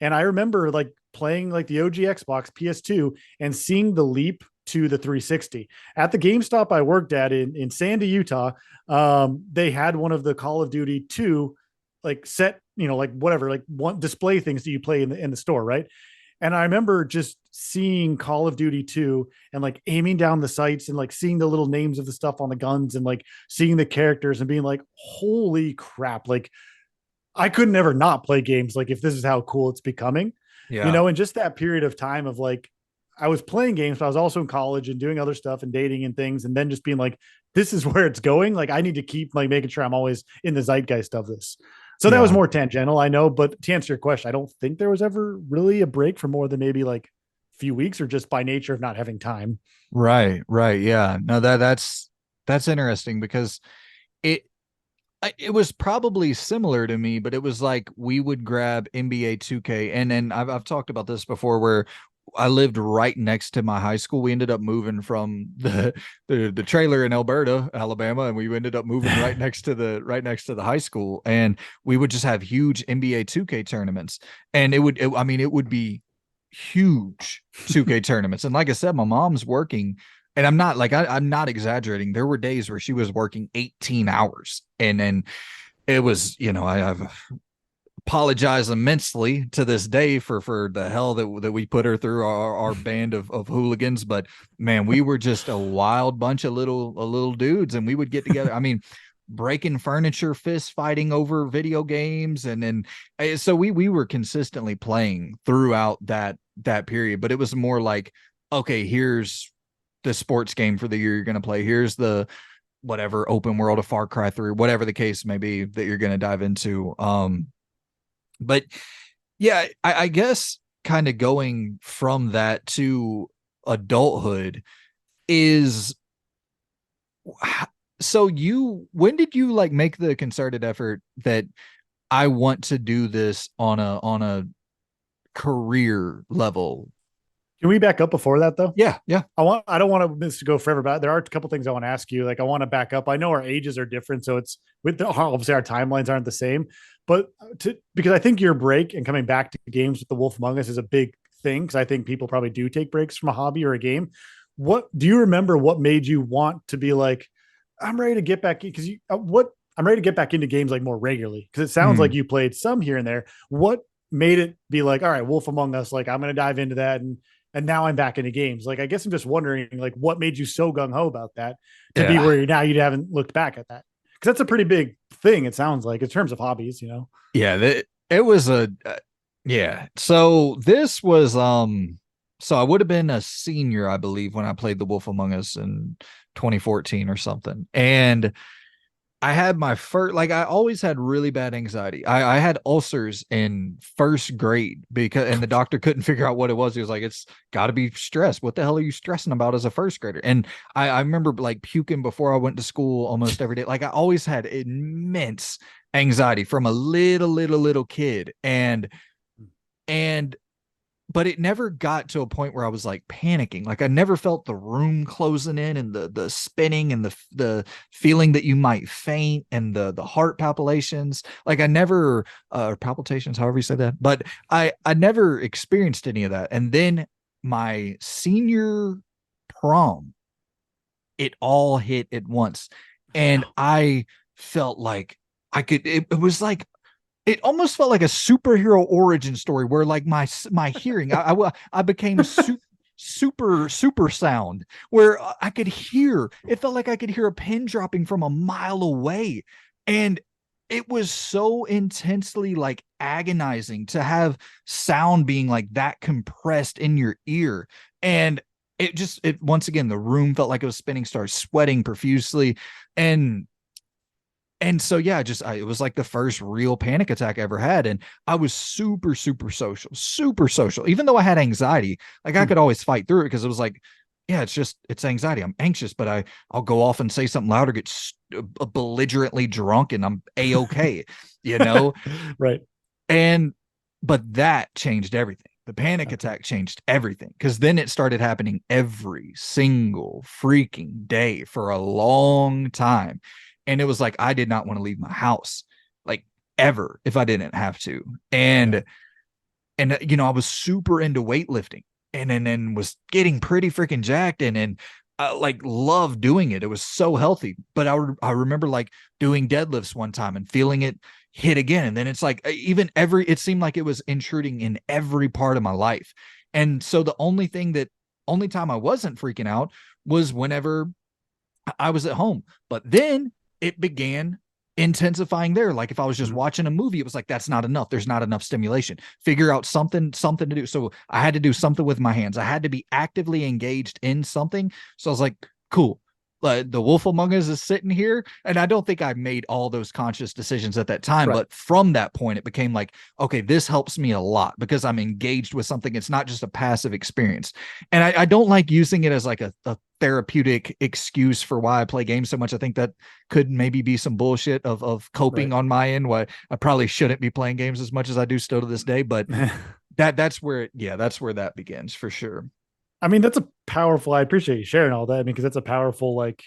Speaker 2: and I remember like playing like the OG Xbox PS2 and seeing the leap to the 360 at the GameStop I worked at in Sandy, Utah. They had one of the Call of Duty 2 like set, like whatever, like one display things that you play in the store, right? And I remember just seeing Call of Duty 2 and like aiming down the sights and like seeing the little names of the stuff on the guns and like seeing the characters and being like, holy crap. Like I could never not play games. Like if this is how cool it's becoming,
Speaker 1: Yeah.
Speaker 2: and just that period of time of like, I was playing games, but I was also in college and doing other stuff and dating and things. And then just being like, this is where it's going. Like I need to keep like making sure I'm always in the zeitgeist of this. So that was
Speaker 1: Yeah.
Speaker 2: more tangential, I know, but to answer your question, I don't think there was ever really a break for more than maybe like a few weeks or just by nature of not having time.
Speaker 1: Right. Right. Yeah. No, that's interesting because it it was probably similar to me, but it was like we would grab NBA 2K, and then I've talked about this before where I lived right next to my high school. We ended up moving from the trailer in Alberta, Alabama, and we ended up moving right next to the high school, and we would just have huge NBA 2K tournaments, and I mean it would be huge 2K tournaments, and like I said, my mom's working. And I'm not like I'm not exaggerating. There were days where she was working 18 hours, and then it was, I've apologize immensely to this day for the hell that we put her through, our band of hooligans. But man, we were just a wild bunch of little dudes, and we would get together. I mean, breaking furniture, fist fighting over video games, and then so we were consistently playing throughout that period. But it was more like, okay, here's the sports game for the year you're going to play. Here's the whatever open world of Far Cry 3, whatever the case may be that you're going to dive into. But Yeah, I guess kind of going from that to adulthood is so you when did you like make the concerted effort that I want to do this on a career level?
Speaker 2: Can we back up before that though?
Speaker 1: Yeah, yeah.
Speaker 2: I don't want this to go forever, but there are a couple things I want to ask you. Like I want to back up. I know our ages are different, so it's with obviously our timelines aren't the same, but because I think your break and coming back to games with the Wolf Among Us is a big thing, because I think people probably do take breaks from a hobby or a game. What do you remember? What made you want to be like, I'm ready to get back in? Because you what I'm ready to get back into games like more regularly, because it sounds like
Speaker 1: Hmm.
Speaker 2: you played some here and there. What made it be like, all right, Wolf Among Us, like I'm going to dive into that, and now I'm back into games. Like, I guess I'm just wondering, like, what made you so gung ho about that to be
Speaker 1: Yeah.
Speaker 2: where you're now you haven't looked back at that? Because that's a pretty big thing. It sounds like in terms of hobbies, you know.
Speaker 1: Yeah, it was a yeah. So this was so I would have been a senior, I believe, when I played The Wolf Among Us in 2014 or something. And I had my first, like, I always had really bad anxiety. I had ulcers in first grade because, and the doctor couldn't figure out what it was. He was like, it's got to be stress. What the hell are you stressing about as a first grader? And I remember like puking before I went to school almost every day. Like, I always had immense anxiety from a little kid. And but it never got to a point where I was like panicking. Like I never felt the room closing in and the spinning and the feeling that you might faint and the heart palpitations. Like I never palpitations, however you say that. But I never experienced any of that. And then my senior prom, it all hit at once, and I felt like I could. It was like it almost felt like a superhero origin story where like my hearing I became super sound where I could hear. It felt like I could hear a pin dropping from a mile away, and it was so intensely like agonizing to have sound being like that compressed in your ear. And it once again, the room felt like it was spinning, started sweating profusely. And and so yeah, it was like the first real panic attack I ever had, and I was super social. Even though I had anxiety, like I could always fight through it because it was like, yeah, it's anxiety. I'm anxious, but I'll go off and say something louder, get belligerently drunk, and I'm a okay, you know.
Speaker 2: Right.
Speaker 1: And but that changed everything. The panic
Speaker 2: Okay.
Speaker 1: attack changed everything because then it started happening every single freaking day for a long time. And it was like I did not want to leave my house, like ever, if I didn't have to.
Speaker 2: Yeah.
Speaker 1: And you know, I was super into weightlifting, and was getting pretty freaking jacked, and I like loved doing it. It was so healthy. But I remember like doing deadlifts one time and feeling it hit again, and then it's like even every it seemed like it was intruding in every part of my life. And so the only time I wasn't freaking out was whenever I was at home. But then it began intensifying there. Like if I was just
Speaker 2: Mhm.
Speaker 1: watching a movie, it was like, that's not enough. There's not enough stimulation. Figure out something to do. So I had to do something with my hands. I had to be actively engaged in something. So I was like, cool. The Wolf Among Us is sitting here. And I don't think I made all those conscious decisions at that time.
Speaker 2: Right.
Speaker 1: But from that point, it became like, okay, this helps me a lot because I'm engaged with something. It's not just a passive experience. And I don't like using it as like a therapeutic excuse for why I play games so much. I think that could maybe be some bullshit of coping
Speaker 2: Right.
Speaker 1: on my end. Why I probably shouldn't be playing games as much as I do still to this day. But that's where that's where that begins for sure.
Speaker 2: I mean, that's a powerful. I appreciate you sharing all that. I mean, because that's a powerful like.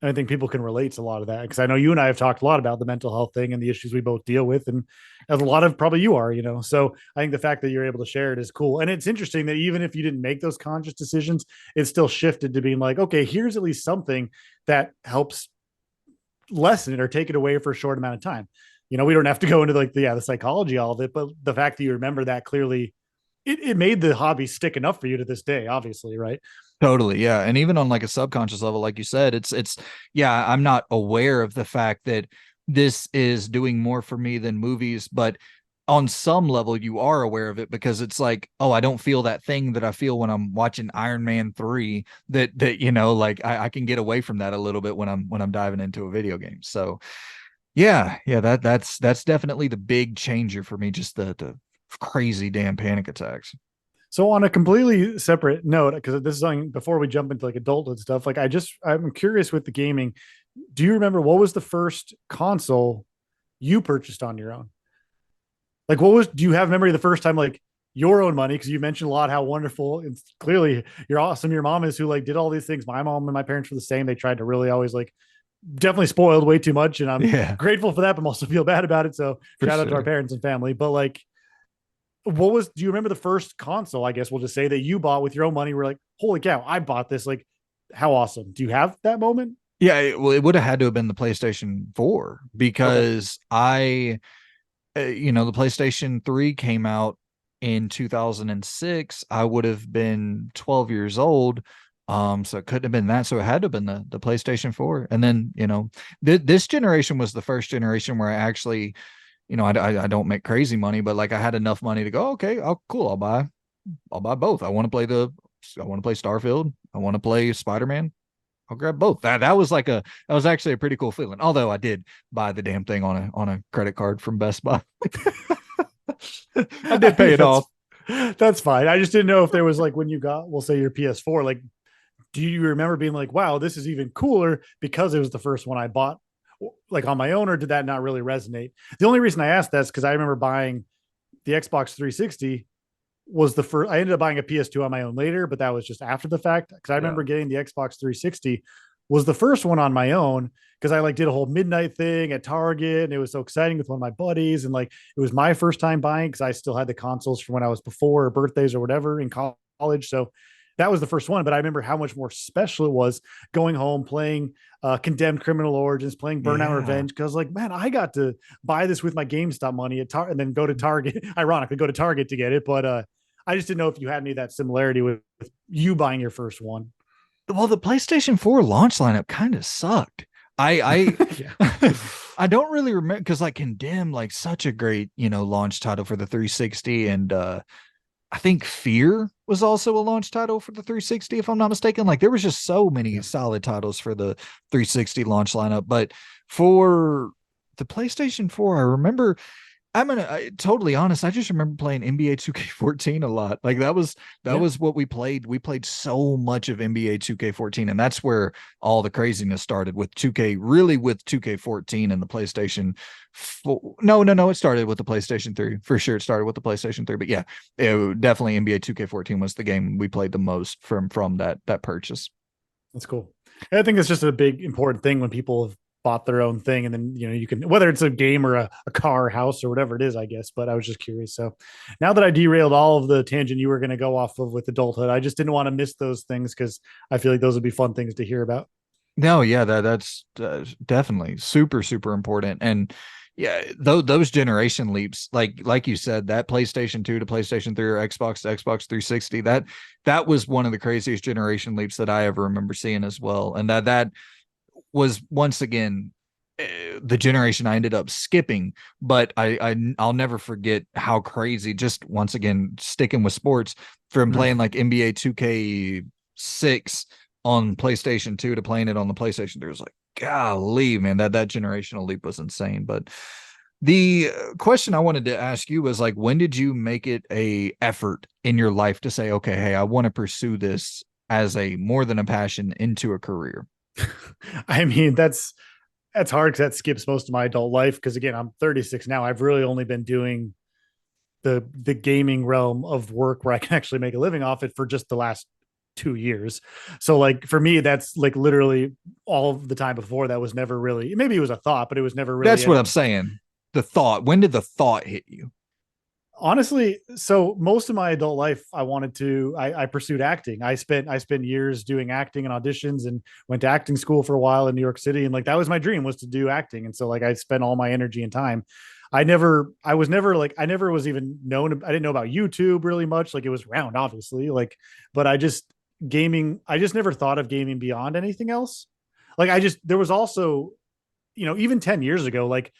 Speaker 2: And I think people can relate to a lot of that, because I know you and I have talked a lot about the mental health thing and the issues we both deal with, and as a lot of probably you are, you know. So I think the fact that you're able to share it is cool, and it's interesting that even if you didn't make those conscious decisions, it still shifted to being like, okay, here's at least something that helps lessen it or take it away for a short amount of time. You know, we don't have to go into like the psychology all of it, but the fact that you remember that clearly, it made the hobby stick enough for you to this day, obviously, right?
Speaker 1: Totally, yeah. And even on like a subconscious level, like you said, it's yeah, I'm not aware of the fact that this is doing more for me than movies, but on some level you are aware of it because it's like, oh, I don't feel that thing that I feel when I'm watching Iron Man 3, that you know, like I can get away from that a little bit when I'm diving into a video game. So yeah, yeah, that's definitely the big changer for me, just the crazy damn panic attacks.
Speaker 2: So on a completely separate note, because this is something before we jump into like adulthood stuff, like I'm curious with the gaming. Do you remember what was the first console you purchased on your own? Like, do you have memory of the first time, like your own money? Because you mentioned a lot how wonderful and clearly you're awesome. Your mom is who like did all these things. My mom and my parents were the same. They tried to really always like definitely spoiled way too much. And I'm
Speaker 1: Yeah,
Speaker 2: grateful for that, but I'm also feel bad about it. So
Speaker 1: for
Speaker 2: shout out to our
Speaker 1: sure.
Speaker 2: parents and family. But like, do you remember the first console? I guess we'll just say that you bought with your own money. We're like, holy cow, I bought this. Like, how awesome. Do you have that moment?
Speaker 1: Yeah, well, it would have had to have been the PlayStation 4
Speaker 2: Okay.
Speaker 1: because the PlayStation 3 came out in 2006. I would have been 12 years old. So it couldn't have been that. So it had to have been the PlayStation 4. And then, this generation was the first generation where I actually, I don't make crazy money, but like I had enough money to go, okay, cool. I'll buy both. I want to play Starfield. I want to play Spider-Man. I'll grab both. That was actually a pretty cool feeling. Although I did buy the damn thing on a credit card from Best Buy. I
Speaker 2: I
Speaker 1: did pay
Speaker 2: mean,
Speaker 1: it off.
Speaker 2: that's fine. I just didn't know if there was like when you got, we'll say your PS4, like, do you remember being like, wow, this is even cooler because it was the first one I bought like on my own, or did that not really resonate? The only reason I asked that is because I remember buying the Xbox 360 was the first. I ended up buying a PS2 on my own later, but that was just after the fact. Because I
Speaker 1: Yeah.
Speaker 2: remember getting the Xbox 360 was the first one on my own because I like did a whole midnight thing at Target and it was so exciting with one of my buddies and like it was my first time buying because I still had the consoles from when I was before or birthdays or whatever in college. So that was the first one, but I remember how much more special it was going home playing Condemned Criminal Origins, playing Burnout
Speaker 1: Yeah.
Speaker 2: Revenge. Because like, man, I got to buy this with my GameStop money and then go to Target. Ironically, go to Target to get it, but I just didn't know if you had any of that similarity with you buying your first one.
Speaker 1: Well, the PlayStation 4 launch lineup kind of sucked.
Speaker 2: Yeah.
Speaker 1: I I don't really remember because like Condemn, like such a great, launch title for the 360. And I think Fear was also a launch title for the 360, if I'm not mistaken. Like there was just so many
Speaker 2: Yeah.
Speaker 1: solid titles for the 360 launch lineup. But for the PlayStation 4, I remember totally honest. I just remember playing NBA 2K14 a lot. Like that
Speaker 2: Yeah.
Speaker 1: was what we played. We played so much of NBA 2K14, and that's where all the craziness started with 2K. Really, with 2K14 and the PlayStation 4. No, no, no. It started with the PlayStation 3 for sure. It started with the PlayStation 3, but yeah, definitely NBA 2K14 was the game we played the most from that purchase.
Speaker 2: That's cool. And I think it's just a big important thing when people have bought their own thing and then you can whether it's a game or a car, house, or whatever it is, I guess. But I was just curious. So now that I derailed all of the tangent you were going to go off of with adulthood, I just didn't want to miss those things because I feel like those would be fun things to hear about.
Speaker 1: No, yeah, that's definitely super important. And yeah, those generation leaps, like you said, that PlayStation 2 to PlayStation 3 or Xbox to Xbox 360, that was one of the craziest generation leaps that I ever remember seeing as well. And that was once again the generation I ended up skipping, but I'll never forget how crazy. Just once again, sticking with sports, from playing like NBA 2K6 on PlayStation 2 to playing it on the PlayStation 3 was like, golly, man, that generational leap was insane. But the question I wanted to ask you was like, when did you make it a effort in your life to say, okay, hey, I want to pursue this as a more than a passion into a career?
Speaker 2: I mean, that's hard because that skips most of my adult life. Because again, I'm 36 now. I've really only been doing the gaming realm of work where I can actually make a living off it for just the last 2 years. So like for me, that's like literally all of the time before that was never really, maybe it was a thought, but it was never really
Speaker 1: That's what
Speaker 2: any.
Speaker 1: I'm saying. The thought. When did the thought hit you?
Speaker 2: Honestly, so most of my adult life I pursued acting. I spent years doing acting and auditions and went to acting school for a while in New York City. And like that was my dream, was to do acting. And so like I spent all my energy and time. I never was even known. I didn't know about YouTube really much. Like it was around, obviously. Like, but I just never thought of gaming beyond anything else. Like there was also, even 10 years ago, like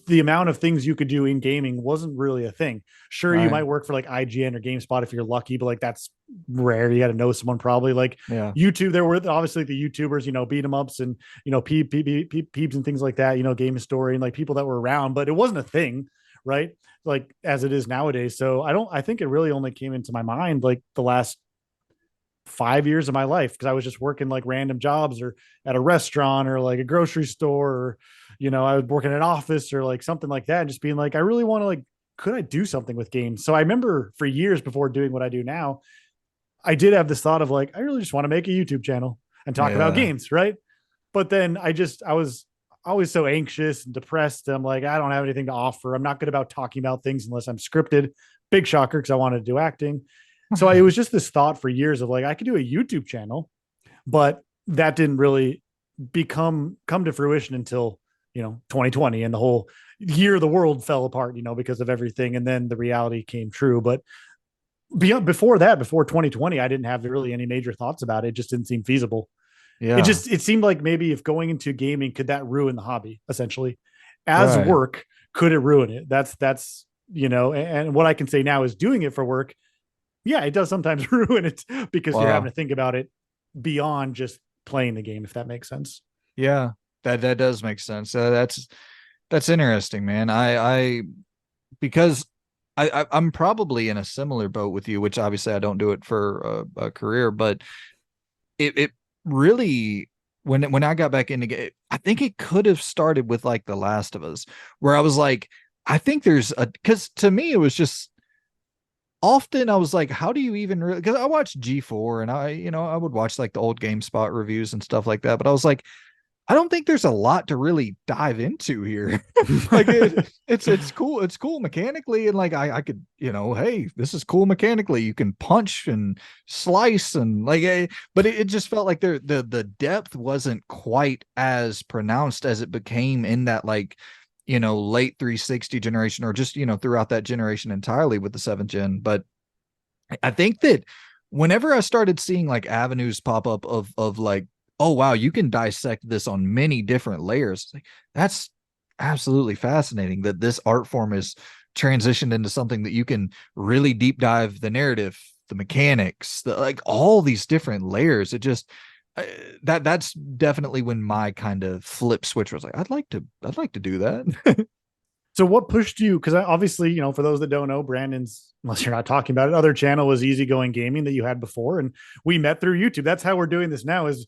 Speaker 2: the amount of things you could do in gaming wasn't really a thing. Sure, you
Speaker 1: Right.
Speaker 2: might work for like IGN or GameSpot if you're lucky, but like that's rare. You got to know someone probably. Like
Speaker 1: Yeah.
Speaker 2: YouTube, there were obviously the YouTubers, beat 'em ups and peeps and things like that. Game Story and like people that were around, but it wasn't a thing, right? Like as it is nowadays. So I think it really only came into my mind like the last 5 years of my life because I was just working like random jobs or at a restaurant or like a grocery store or, I was working in an office or like something like that. And just being like, I really want to like, could I do something with games? So I remember for years before doing what I do now, I did have this thought of like, I really just want to make a YouTube channel and talk about
Speaker 1: Yeah.
Speaker 2: games. Right. But then I was always so anxious and depressed. I'm like, I don't have anything to offer. I'm not good about talking about things unless I'm scripted. Big shocker because I wanted to do acting. So it was just this thought for years of like, I could do a YouTube channel, but that didn't really come to fruition until, 2020 and the whole year the world fell apart, because of everything. And then the reality came true. But before that, before 2020, I didn't have really any major thoughts about it. It just didn't seem feasible.
Speaker 1: Yeah.
Speaker 2: It seemed like maybe if going into gaming, could that ruin the hobby essentially as
Speaker 1: Right.
Speaker 2: work? Could it ruin it? That's, and what I can say now is doing it for work. Yeah, it does sometimes ruin it because you're having
Speaker 1: Wow.
Speaker 2: to think about it beyond just playing the game, if that makes sense.
Speaker 1: Yeah. That does make sense. That's interesting, man. Because I'm probably in a similar boat with you, which obviously I don't do it for a career, but it really when I got back into it, I think it could have started with like The Last of Us, where I was like, I think there's a because to me it was just often I was like, how do you even really because I watched G4 and I would watch like the old GameSpot reviews and stuff like that, but I was like, I don't think there's a lot to really dive into here. Like it's cool. It's cool mechanically, and like I could, hey, this is cool mechanically. You can punch and slice and like, but it just felt like the depth wasn't quite as pronounced as it became in that like, late 360 generation or just throughout that generation entirely with the seventh gen. But I think that whenever I started seeing like avenues pop up of like, oh wow, you can dissect this on many different layers. Like, that's absolutely fascinating that this art form is transitioned into something that you can really deep dive the narrative, the mechanics, the like all these different layers. It just uh, that's definitely when my kind of flip switch was like, I'd like to do that.
Speaker 2: So what pushed you? Because obviously, for those that don't know, Brandon's, unless you're not talking about it, other channel was Easygoing Gaming that you had before, and we met through YouTube. That's how we're doing this now. Is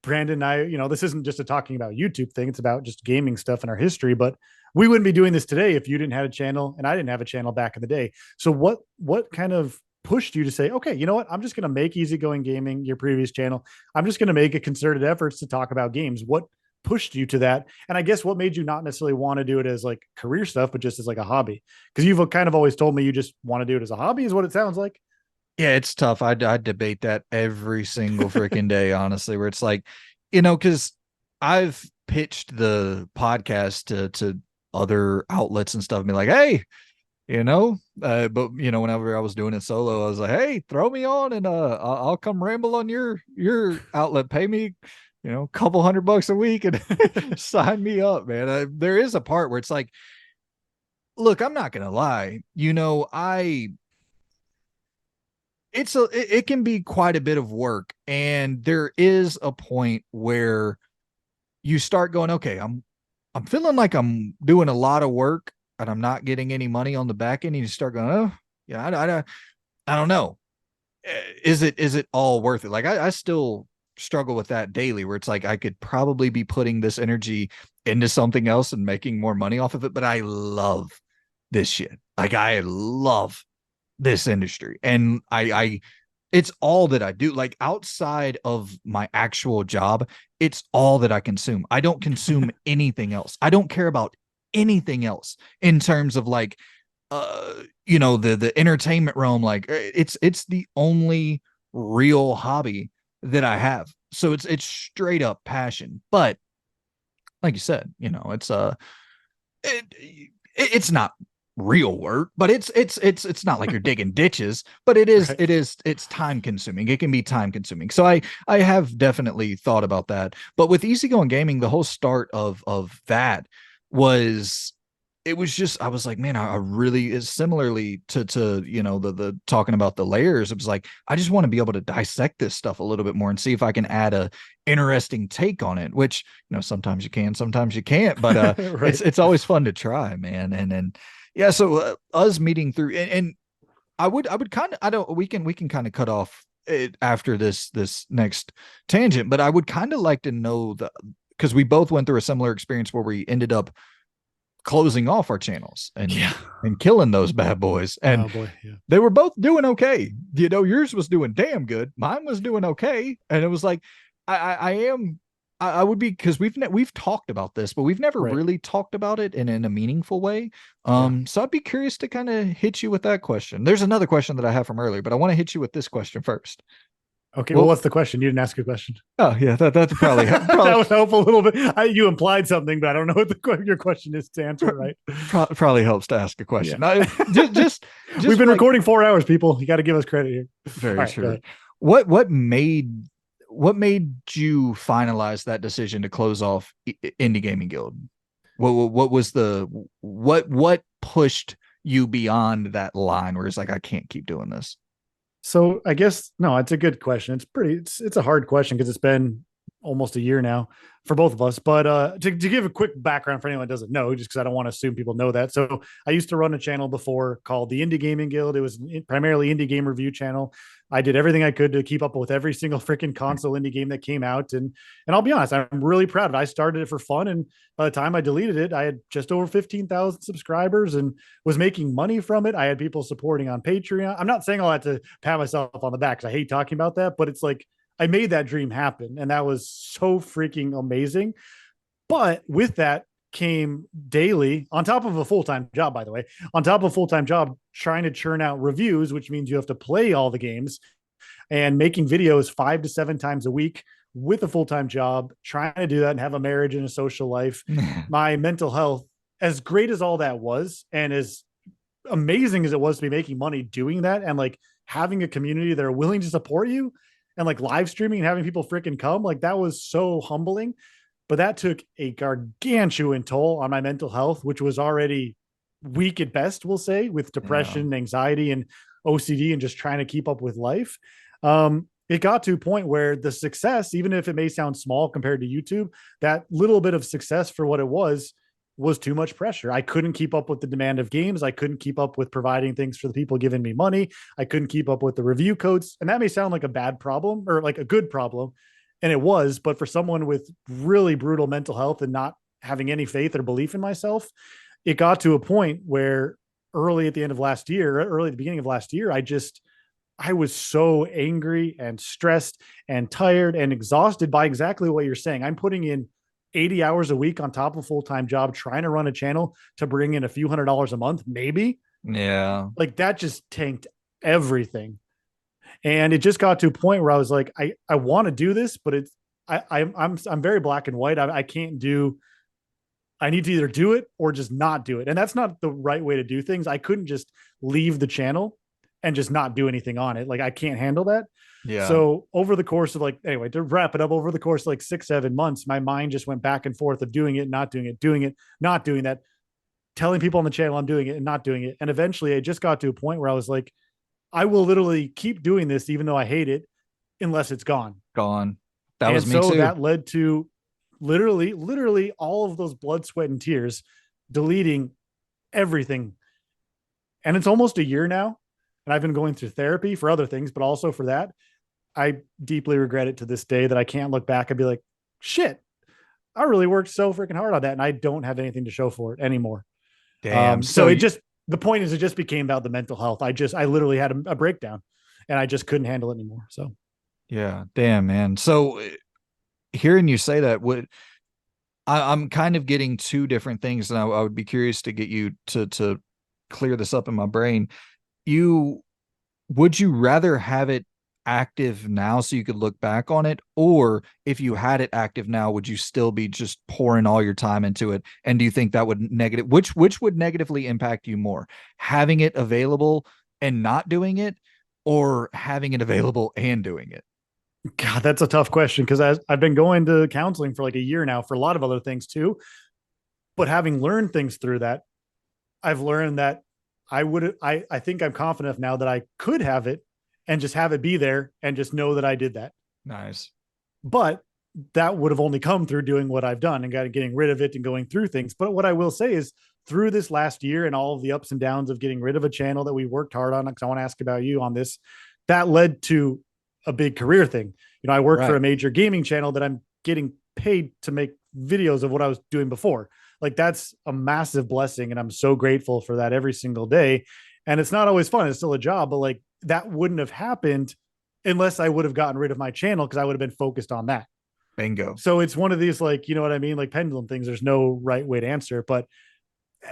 Speaker 2: Brandon and I, this isn't just a talking about YouTube thing; it's about just gaming stuff in our history. But we wouldn't be doing this today if you didn't have a channel and I didn't have a channel back in the day. So what kind of pushed you to say, okay, you know what? I'm just going to make Easygoing Gaming your previous channel. I'm just going to make a concerted efforts to talk about games. What pushed you to that? And I guess what made you not necessarily want to do it as like career stuff, but just as like a hobby? Because you've kind of always told me you just want to do it as a hobby, is what it sounds like.
Speaker 1: Yeah, it's tough. I debate that every single freaking day, honestly, where it's like, because I've pitched the podcast to other outlets and stuff and be like, hey, but whenever I was doing it solo, I was like, hey, throw me on and I'll come ramble on your outlet. Pay me, a couple $100 a week and sign me up, man. There is a part where it's like, look, I'm not gonna lie, it can be quite a bit of work, and there is a point where you start going, okay, I'm feeling like I'm doing a lot of work and I'm not getting any money on the back end, and you start going, oh yeah, I don't know, is it all worth it? Like I still struggle with that daily, where it's like I could probably be putting this energy into something else and making more money off of it, but I love this shit. Like I love this industry, and I it's all that I do. Like outside of my actual job, it's all that I consume. I don't consume anything else. I don't care about anything else in terms of like the entertainment realm. Like it's the only real hobby that I have. So it's straight up passion. But like you said, it's not real work, but it's not like you're digging ditches, but it is
Speaker 2: Right.
Speaker 1: it's time consuming. It can be time consuming. So I have definitely thought about that. But with easygoing gaming, the whole start of that was it was just I was like, man, I really is similarly to the talking about the layers. It was like I just want to be able to dissect this stuff a little bit more and see if I can add a interesting take on it, which sometimes you can, sometimes you can't, but
Speaker 2: Right.
Speaker 1: it's always fun to try, man. And Yeah, so us meeting through, and I would kind of, I don't, we can kind of cut off it after this next tangent, but I would kind of like to know the, because we both went through a similar experience where we ended up closing off our channels
Speaker 2: Yeah.
Speaker 1: and killing those bad boys, and
Speaker 2: Oh boy. Yeah.
Speaker 1: they were both doing okay. You know, yours was doing damn good, mine was doing okay, and it was like I am. I would be, because we've talked about this, but we've never
Speaker 2: Right.
Speaker 1: really talked about it in a meaningful way.
Speaker 2: Yeah.
Speaker 1: So I'd be curious to kind of hit you with that question. There's another question that I have from earlier, but I want to hit you with this question first.
Speaker 2: Okay. Well,
Speaker 1: Well,
Speaker 2: what's the question? You didn't ask a question.
Speaker 1: oh yeah, that's probably
Speaker 2: That
Speaker 1: probably
Speaker 2: would help a little bit. You implied something, but I don't know what your question is to answer it right.
Speaker 1: probably helps to ask a
Speaker 2: Yeah.
Speaker 1: question. I, just
Speaker 2: We've
Speaker 1: just
Speaker 2: been
Speaker 1: like
Speaker 2: recording 4 hours, people. You got to give us credit here. All
Speaker 1: very
Speaker 2: right, go
Speaker 1: true.
Speaker 2: ahead.
Speaker 1: What made you finalize that decision to close off Indie Gaming Guild? What was the what pushed you beyond that line where it's like I can't keep doing this?
Speaker 2: So I guess no, it's a good question. It's a hard question because it's been almost a year now for both of us. But to give a quick background for anyone that doesn't know, just because I don't want to assume people know that. So I used to run a channel before called the Indie Gaming Guild. It was primarily indie game review channel. I did everything I could to keep up with every single freaking console indie game that came out. And I'll be honest, I'm really proud of it. I started it for fun, and by the time I deleted it, I had just over 15,000 subscribers and was making money from it. I had people supporting on Patreon. I'm not saying all that to pat myself on the back because I hate talking about that, but it's like I made that dream happen. And that was so freaking amazing. But with that came daily, on top of a full-time job, by the way, on top of a full-time job, trying to churn out reviews, which means you have to play all the games, and making videos 5 to 7 times a week with a full-time job, trying to do that and have a marriage and a social life. My mental health, as great as all that was, and as amazing as it was to be making money doing that, and like having a community that are willing to support you, and like live streaming and having people freaking come, like that was so humbling. But that took a gargantuan toll on my mental health, which was already weak at best, we'll say, with
Speaker 1: Yeah.
Speaker 2: depression, anxiety, and OCD, and just trying to keep up with life. It got to a point where the success, even if it may sound small compared to YouTube, that little bit of success for what it was too much pressure. I couldn't keep up with the demand of games. I couldn't keep up with providing things for the people giving me money. I couldn't keep up with the review codes. And that may sound like a bad problem or like a good problem. And it was, but for someone with really brutal mental health and not having any faith or belief in myself, it got to a point where early at the end of last year, early at the beginning of last year, I was so angry and stressed and tired and exhausted by exactly what you're saying. I'm putting in 80 hours a week on top of a full-time job, trying to run a channel to bring in a few $100s a month, maybe.
Speaker 1: Yeah.
Speaker 2: Like that just tanked everything. And it just got to a point where I was like, I want to do this, but I'm very black and white. I can't do, I need to either do it or just not do it. And that's not the right way to do things. I couldn't just leave the channel and just not do anything on it. Like I can't handle that.
Speaker 1: Yeah.
Speaker 2: So over the course of like, anyway, to wrap it up, over the course of like 6, 7 months, my mind just went back and forth of doing it, not doing it, doing it, not doing that, telling people on the channel I'm doing it and not doing it. And eventually I just got to a point where I was like, I will literally keep doing this, even though I hate it, unless it's gone.
Speaker 1: Gone. That
Speaker 2: And
Speaker 1: was me
Speaker 2: so
Speaker 1: too.
Speaker 2: that led to literally all of those blood, sweat, and tears, deleting everything. And it's almost a year now. And I've been going through therapy for other things, but also for that. I deeply regret it to this day that I can't look back and be like, shit, I really worked so freaking hard on that. And I don't have anything to show for it anymore.
Speaker 1: Damn.
Speaker 2: So it just, the point is, it just became about the mental health. I literally had a breakdown and I just couldn't handle it anymore. So,
Speaker 1: Yeah, damn, man. So hearing you say that, would I'm kind of getting two different things, and I would be curious to get you to clear this up in my brain. You Would you rather have it active now so you could look back on it, or if you had it active now, would you still be just pouring all your time into it? And do you think that would which would negatively impact you more, having it available and not doing it, or having it available and doing it?
Speaker 2: God, that's a tough question because I've been going to counseling for like a year now for a lot of other things too. But having learned things through that, I've learned that I think I'm confident enough now that I could have it and just have it be there and just know that I did that.
Speaker 1: Nice.
Speaker 2: But that would have only come through doing what I've done and getting rid of it and going through things. But what I will say is through this last year and all of the ups and downs of getting rid of a channel that we worked hard on, because I want to ask about you on this, that led to a big career thing. You know, I work for a major gaming channel that I'm getting paid to make videos of what I was doing before. Like, that's a massive blessing. And I'm so grateful for that every single day. And it's not always fun. It's still a job, but like, that wouldn't have happened unless I would have gotten rid of my channel, because I would have been focused on that.
Speaker 1: Bingo.
Speaker 2: So it's one of these, like, you know what I mean? Like pendulum things. There's no right way to answer. But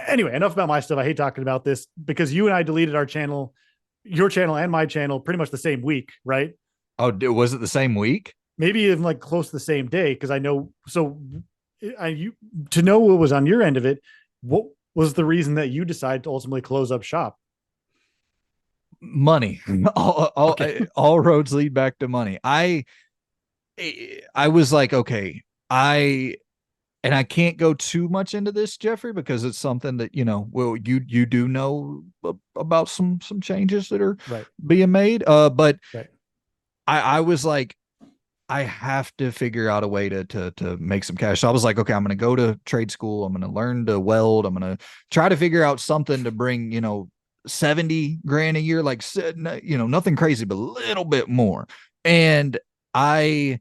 Speaker 2: anyway, enough about my stuff. I hate talking about this because you and I deleted our channel, your channel and my channel, pretty much the same week, right?
Speaker 1: Oh, was it the same week?
Speaker 2: Maybe even like close to the same day. Cause I know, so you, to know what was on your end of it, what was the reason that you decided to ultimately close up shop?
Speaker 1: Money. All roads lead back to money. I was like, okay, and I can't go too much into this, Jeffrey, because it's something that, you know, well, you do know about some changes that are being made. But I was like, I have to figure out a way to make some cash. So I was like, okay, I'm going to go to trade school. I'm going to learn to weld. I'm going to try to figure out something to bring, you know, 70 grand a year, like, you know, nothing crazy, but a little bit more. And I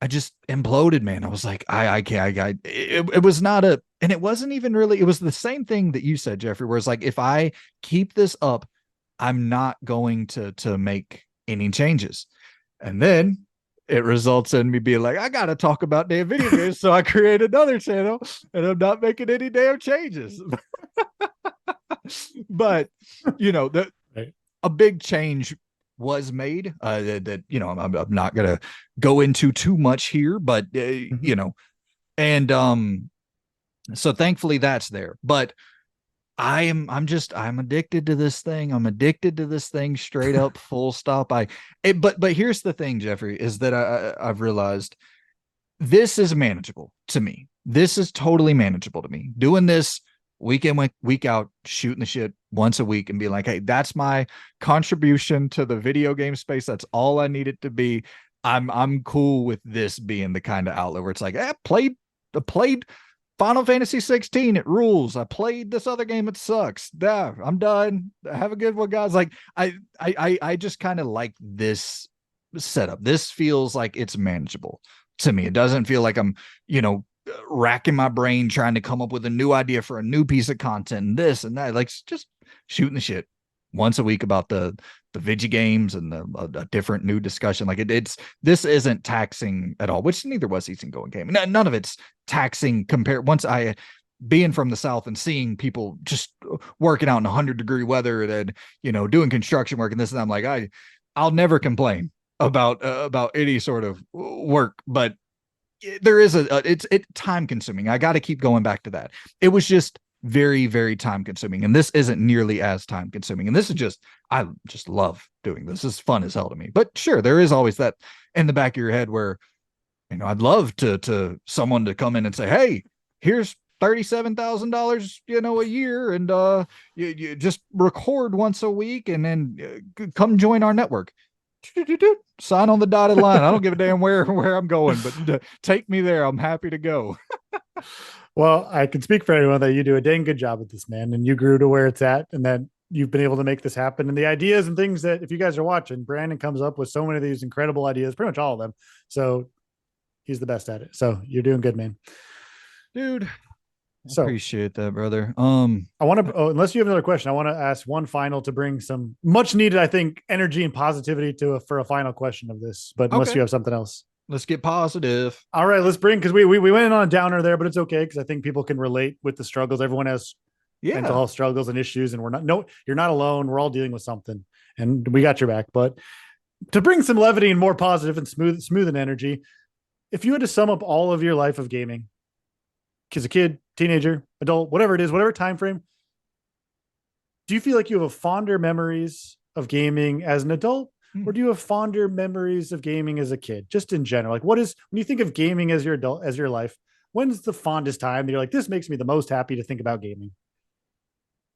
Speaker 1: just imploded, man. I was like, I can't, it was not and it wasn't even really, it was the same thing that you said, Jeffrey, where it's like, if I keep this up, I'm not going to make any changes. And then it results in me being like, I got to talk about damn video games. So I create another channel and I'm not making any damn changes. But, you know, a big change was made that, you know, I'm not going to go into too much here, but, you know, and so thankfully that's there. But I'm addicted to this thing. I'm addicted to this thing straight up, full stop. But here's the thing, Jeffrey, is that I've realized this is manageable to me. This is totally manageable to me. Doing this week in, week out, shooting the shit once a week and be like, hey, that's my contribution to the video game space. That's all I need it to be. I'm cool with this being the kind of outlet where it's like, played Final Fantasy 16, it rules. I played this other game, it sucks. I'm done. Have a good one, guys. Like, I just kind of like this setup. This feels like it's manageable to me. It doesn't feel like I'm, you know, racking my brain trying to come up with a new idea for a new piece of content and this and that. Like, just shooting the shit once a week about the video games and a different new discussion. Like, this isn't taxing at all, which neither was Easy Going Gaming. None of it's taxing compared. Once I, being from the South and seeing people just working out in 100-degree weather and, you know, doing construction work and this and that, I'm like, I'll never complain about any sort of work, but there is it's time consuming. I got to keep going back to that. It was just very, very time consuming. And this isn't nearly as time consuming. And this is just, I just love doing this. This is fun as hell to me. But sure, there is always that in the back of your head where, you know, I'd love to someone to come in and say, hey, here's $37,000, you know, a year. And you just record once a week and then come join our network. Sign on the dotted line. I don't give a damn where I'm going, but take me there. I'm happy to go.
Speaker 2: Well, I can speak for everyone that you do a dang good job with this, man, and you grew to where it's at, and then you've been able to make this happen. And the ideas and things that, if you guys are watching, Brandon comes up with so many of these incredible ideas, pretty much all of them. So he's the best at it. So you're doing good, man.
Speaker 1: Dude, so appreciate that, brother. I
Speaker 2: want to, unless you have another question, I want to ask one final to bring some much needed, I think, energy and positivity for a final question of this. But unless you have something else,
Speaker 1: let's get positive.
Speaker 2: All right, let's bring, because we went on a downer there, but it's okay because I think people can relate with the struggles. Everyone has mental health struggles and issues, and you're not alone. We're all dealing with something, and we got your back. But to bring some levity and more positive and smooth and energy, if you had to sum up all of your life of gaming, as a kid, teenager, adult, whatever it is, whatever time frame, do you feel like you have fonder memories of gaming as an adult, or do you have fonder memories of gaming as a kid, just in general? Like, when you think of gaming as your life, when's the fondest time that you're like, this makes me the most happy to think about gaming?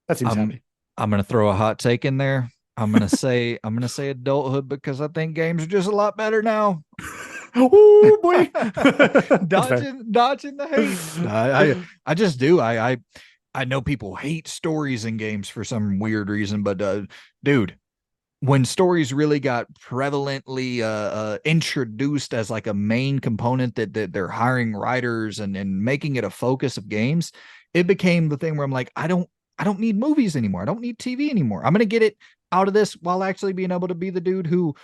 Speaker 2: That seems happy.
Speaker 1: I'm going to throw a hot take in there. I'm going to say adulthood, because I think games are just a lot better now.
Speaker 2: Oh boy.
Speaker 1: dodging the hate. I just do. I know people hate stories in games for some weird reason, but dude, when stories really got prevalently introduced as like a main component that they're hiring writers and making it a focus of games, it became the thing where I'm like, I don't need movies anymore. I don't need TV anymore. I'm gonna get it out of this while actually being able to be the dude who,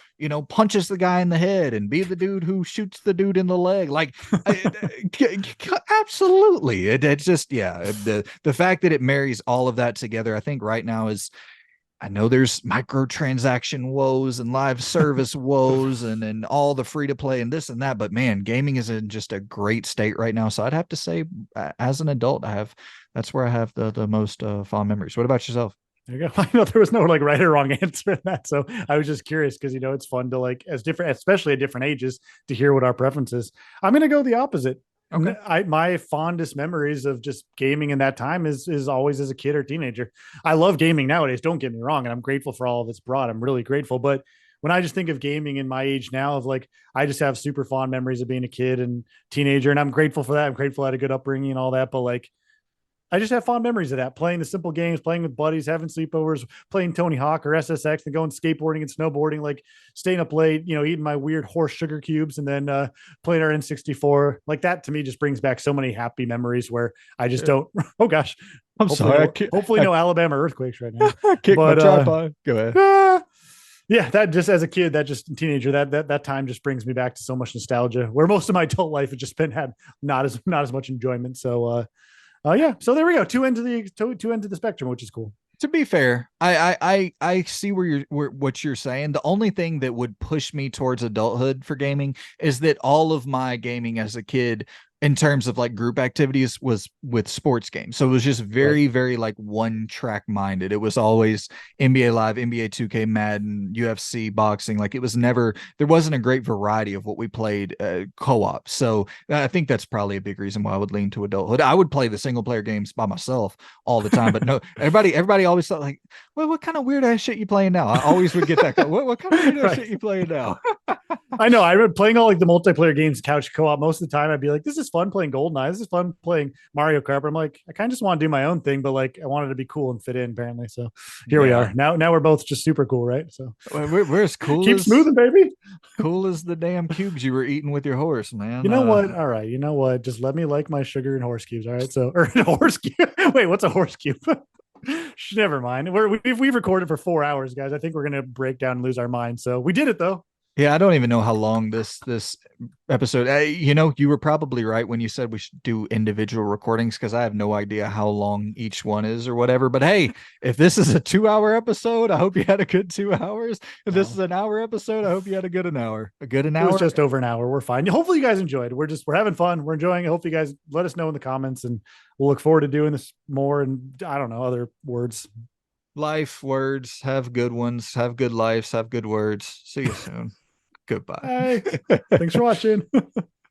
Speaker 1: punches the guy in the head and be the dude who shoots the dude in the leg. Like, absolutely. It's just, yeah, the fact that it marries all of that together, I think right now is, I know there's microtransaction woes and live service woes and all the free to play and this and that, but man, gaming is in just a great state right now. So I'd have to say, as an adult, that's where I have the most fond memories. What about yourself?
Speaker 2: There you go. I know there was no like right or wrong answer in that. So I was just curious because it's fun to like as different, especially at different ages, to hear what our preference is. I'm gonna go the opposite.
Speaker 1: Okay.
Speaker 2: My fondest memories of just gaming in that time is always as a kid or teenager. I love gaming nowadays. Don't get me wrong, and I'm grateful for all of it's brought. I'm really grateful. But when I just think of gaming in my age now, of like I just have super fond memories of being a kid and teenager, and I'm grateful for that. I'm grateful I had a good upbringing and all that. But like I just have fond memories of that, playing the simple games, playing with buddies, having sleepovers, playing Tony Hawk or SSX, and going skateboarding and snowboarding, like staying up late, eating my weird horse sugar cubes, and then playing our N64. Like that to me just brings back so many happy memories where I just don't. Oh gosh,
Speaker 1: I'm
Speaker 2: hopefully
Speaker 1: sorry.
Speaker 2: hopefully no Alabama earthquakes right now.
Speaker 1: I kicked my
Speaker 2: But
Speaker 1: tripod. Go ahead.
Speaker 2: yeah, that just as a kid, that just teenager, that time just brings me back to so much nostalgia. Where most of my adult life has just been had not as much enjoyment. So yeah, so there we go. Two ends of the spectrum, which is cool.
Speaker 1: To be fair, I see what you're saying. The only thing that would push me towards adulthood for gaming is that all of my gaming as a kid, in terms of like group activities, was with sports games. So it was just
Speaker 2: Right.
Speaker 1: very, very like one track minded. It was always NBA Live, NBA 2K, Madden, UFC, boxing. Like it was never, there wasn't a great variety of what we played co-op. So I think that's probably a big reason why I would lean to adulthood. I would play the single player games by myself all the time, but no, everybody always thought like, well, what kind of weird ass shit you playing now? I always would get that. What kind of weird ass
Speaker 2: Right.
Speaker 1: shit you playing now?
Speaker 2: I know. I remember playing all like the multiplayer games, couch co-op. Most of the time, I'd be like, "This is fun playing GoldenEye. This is fun playing Mario Kart." But I'm like, I kind of just want to do my own thing, but like, I wanted to be cool and fit in. Apparently, so here we
Speaker 1: Yeah.
Speaker 2: are. Now we're both just super cool, right? So
Speaker 1: We're as cool
Speaker 2: keep
Speaker 1: as
Speaker 2: smoothing, baby.
Speaker 1: the damn cubes you were eating with your horse, man.
Speaker 2: You know what? All right. You know what? Just let me like my sugar and horse cubes. All right. So, or horse cube. Wait, what's a horse cube? Never mind. We've recorded for 4 hours, guys. I think we're gonna break down and lose our minds. So we did it though.
Speaker 1: Yeah, I don't even know how long this episode. You were probably right when you said we should do individual recordings because I have no idea how long each one is or whatever. But hey, if this is a 2 hour episode, I hope you had a good 2 hours. If this is an hour episode, I hope you had a good an hour. A good an
Speaker 2: It was
Speaker 1: hour.
Speaker 2: just over an hour. We're fine. Hopefully you guys enjoyed. We're having fun. We're enjoying it. Hopefully you guys let us know in the comments, and we'll look forward to doing this more. And I don't know, other words.
Speaker 1: Life words. Have good ones. Have good lives. Have good words. See you soon. Goodbye.
Speaker 2: Hey, thanks for watching.